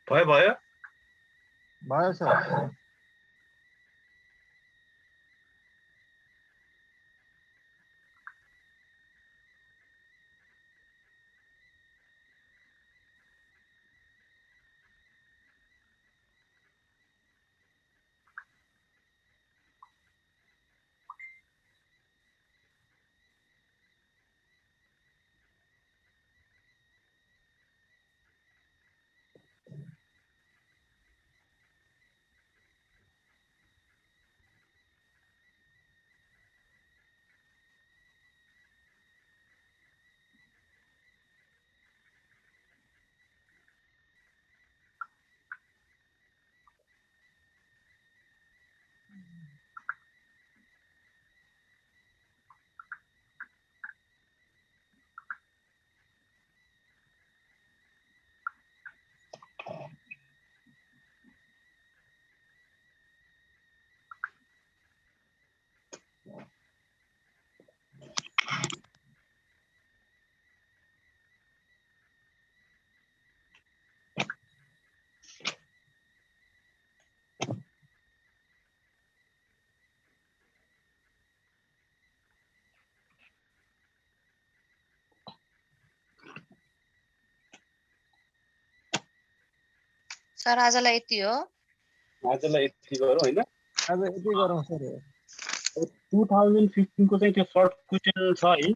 भयो सर सर आजलाई यति हो आजलाई यति गरौँ हैन अब यति गरौँ सर 2015 को चाहिँ त्यो सर्ट क्वेशन छ है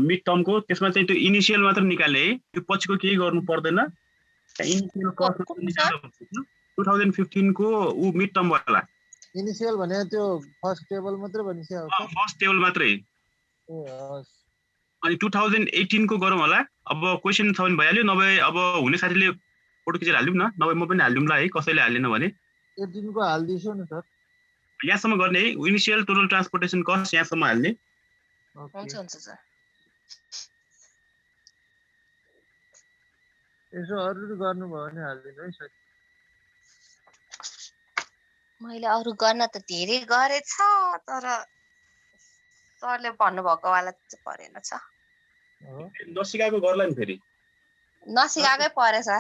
मिड टर्मको त्यसमा चाहिँ त्यो इनिशियल मात्र निकाले है त्यो पछिको केही गर्नु पर्दैन इनिशियल कस्ट निकाल्नु 2015 को उ मिड टर्म वाला इनिशियल भने त्यो फर्स्ट टेबल मात्र भनिसक्यो सर फर्स्ट टेबल मात्रै ए हस् अनि 2018 को गरौँ होला अब क्वेशन छ भने भइहाल्यो नभए अब हुने साथीले फोटो खिचेर हाल्दिउँ न नभए म पनि हाल्दिउँला है कसैले हालेन भने 18 को हाल्दिसो न सर यहाँसम्म गर्ने है इनिशियल टोटल ट्रान्सपोर्टेसन कस्ट यहाँसम्म हाल्ने हुन्छ हुन्छ सर यसो अरु गर्नुभयो भने हाल्दिनु है सर मैले अरु गर्न त धेरै गरेछ तर सरले भन्नुभएको वाला चाहिँ परेन छ नसिकाएको गर्ला नि फेरि नसिकाएकै परेछ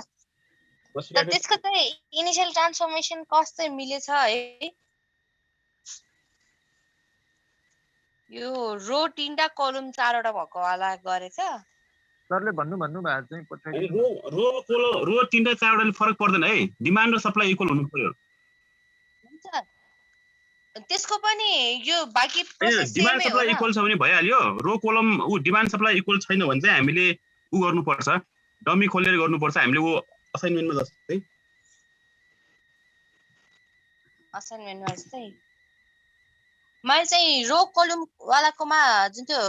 तर त्यसको चाहिँ इनिशियल ट्रान्सफर्मेसन कस्ट चाहिँ मिलेछ है यो रो 3टा कलम 4वटा भएको वाला गरेछ सरले भन्नु भएको चाहिँ पठाइदिनु रो 3 र 4वटाले फरक पर्दैन है डिमान्ड र सप्लाई इक्वल हुनु पर्यो हुन्छ त्यसको पनि यो बाँकी प्रोसेस डिमान्ड सेमै हो सप्लाई र इक्वल छ भने भइहाल्यो रो कोलम ऊ डिमान्ड सप्लाई इक्वल छैन भने चाहिँ हामीले ऊ गर्नुपर्छ डमी खोलेर गर्नुपर्छ हामीले ऊ असाइनमेन्टमा जस्तै असाइनमेन्टमा जस्तै मैले चाहिँ रो कलम वालाकोमा जुन त्यो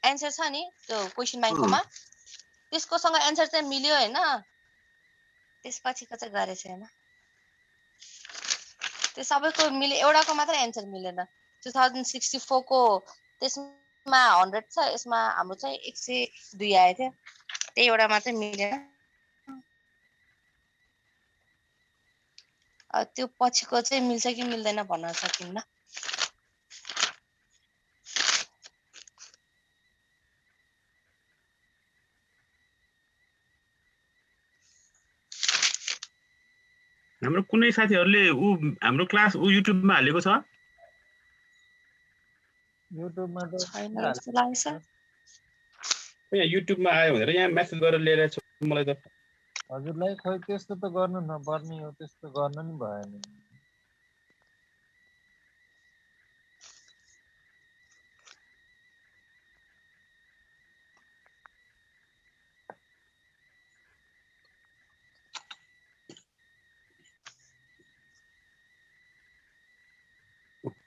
एन्सर छ नि त्यो क्वेसन ब्याङ्ककोमा त्यसकोसँग एन्सर चाहिँ मिल्यो होइन त्यसपछिको चाहिँ गरेको छैन त्यो सबैको मिल्यो एउटाको मात्रै एन्सर मिलेन 2064 को त्यसमा 100 छ यसमा हाम्रो चाहिँ 102 आएको थियो त्यही एउटा मात्रै मिलेन त्यो पछिको चाहिँ मिल्छ कि मिल्दैन भन्न सकिन्न हाम्रो कुनै साथीहरूले ऊ हाम्रो क्लास ऊ युट्युबमा हालेको छ युट्युबमा त छैन जस्तो लाग्छ यहाँ युट्युबमा आयो भनेर यहाँ मेसेज गरेर लिएर छु मलाई त हजुरलाई खै त्यस्तो त गर्नु नपर्ने हो त्यस्तो गर्न नि भएन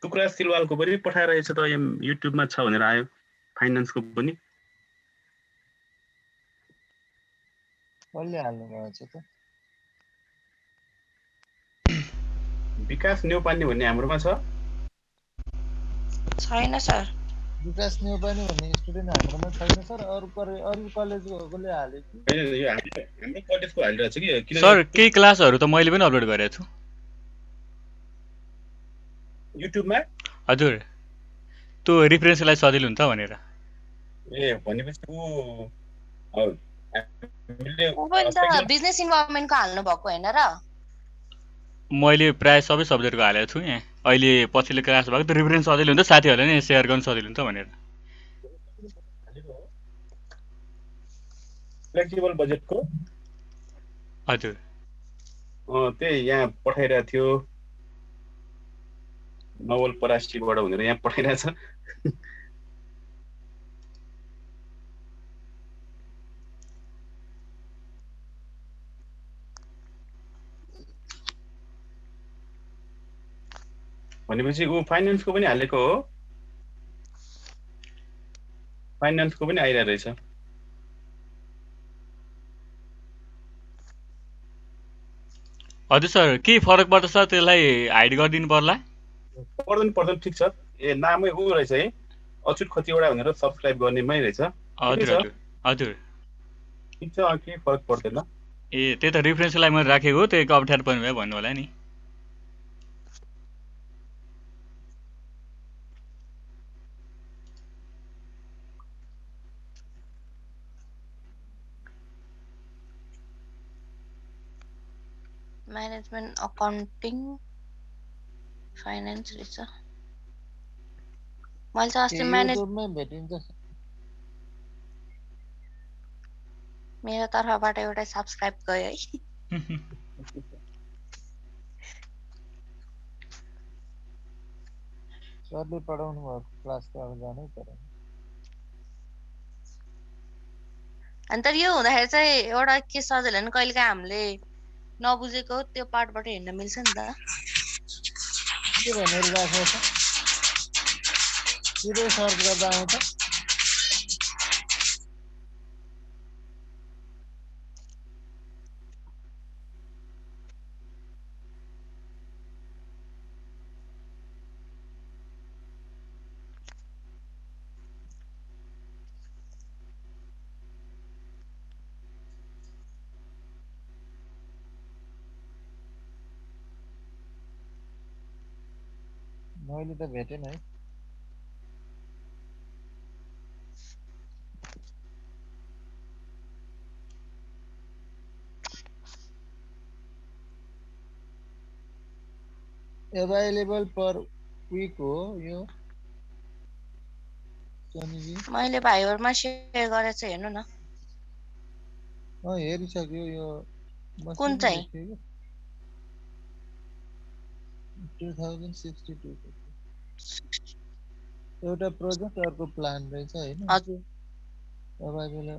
टुक्रा सिलवालको पनि पठाइरहेछ त युट्युबमा छ भनेर आयो फाइनान्सको पनि कसले हाल्नु भएछ त विकास न्यौपाने भन्ने हाम्रोमा छ छैन सर विकास न्यौपाने भन्ने स्टुडेन्ट हाम्रोमा छैन सर अरू कलेजकोले हाल्यो कि हैन यो हाम्रो कलेजको हालिरहेछ कि किन सर केही क्लासहरु त मैले पनि अपलोड गरेको छु युट्युबमा हजुर त्यो रिफरेन्सलाई सजिलो हुन्छ भनेर ए भनेपछि ऊ हामीले बिजनेस इन्भाइरोमेन्टको हाल्नु भएको हैन र मैले प्राय सबै सब्जेक्टको हालेको छु यहाँ अहिले पछिल्लो क्लास भएको त रिफरेन्स सजिलो हुन्छ साथीहरुले नि शेयर गर्न सजिलो हुन्छ भनेर फ्लेक्सिबल बजेटको हजुर त्यही यहाँ पठाइरहेको थियो नवल परासीबाट भनेर यहाँ पठाइरहेछ भनेपछि ऊ फाइनान्सको पनि हालेको हो फाइनान्सको पनि आइरहेको रहेछ हजुर सर के फरक पर्छ सर त्यसलाई हाइड गरिदिनु पर्ला पर्दैन ठीक छ ए नामै ऊ रहेछ है अछुट खतिवडा भनेर सब्स्क्राइब गर्नेमै रहेछ हजुर हजुर हजुर ठीक छ केही फरक पर्दैन ए त्यही त रिफरेन्सलाई मैले राखेको हो त्यही अप्ठ्यारो पर्नु भयो भन्नु होला नि म्यानेजमेन्ट अकाउन्टिङ फाइनान्स रहेछ मैले चाहिँ अस्ति युट्युबमै भेटिन्छ मेरो तर्फबाट एउटा सब्स्क्राइब गयो है सरले पढाउनु भएको क्लास त अब जानै पर्यो अनि तर यो हुँदाखेरि चाहिँ एउटा के सजिलो नि कहिलेकाहीँ हामीले नबुझेको त्यो पार्टबाट हेर्न मिल्छ नि त के भनेर राखेको छ सिधै सर्च गर्दा आउँछ मैले त भेटेन है अभाइलेबल पर विक हो यो मैले भाइबरमा सेयर गरेर चाहिँ हेर्नु न हेरिसक्यो यो कुन चाहिँ 2062 एउटा प्रोजेक्ट अर्को प्लान रहेछ होइन हजुर तपाईँले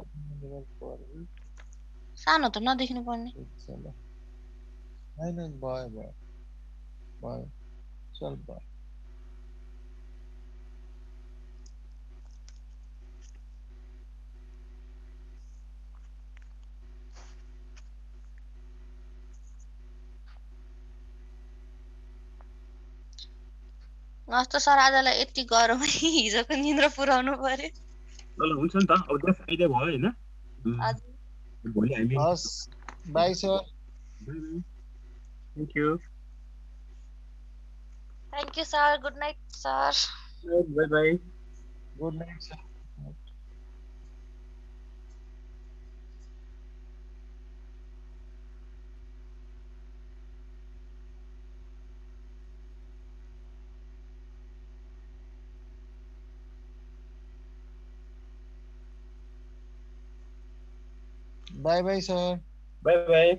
सानो त नदेखिनु पर्ने ठिक छ ल होइन भयो भयो भयो सल्भ भयो जस्तो सर आजलाई यति गरौँ हिजोको निन्द्रा पुऱ्याउनु पर्यो ल हुन्छ नि त अब जस्ट आइडिया भयो होइन हजुर भोलि हामी हस् by sir thank you thank you sir good night sir by by good night sir by by sir by by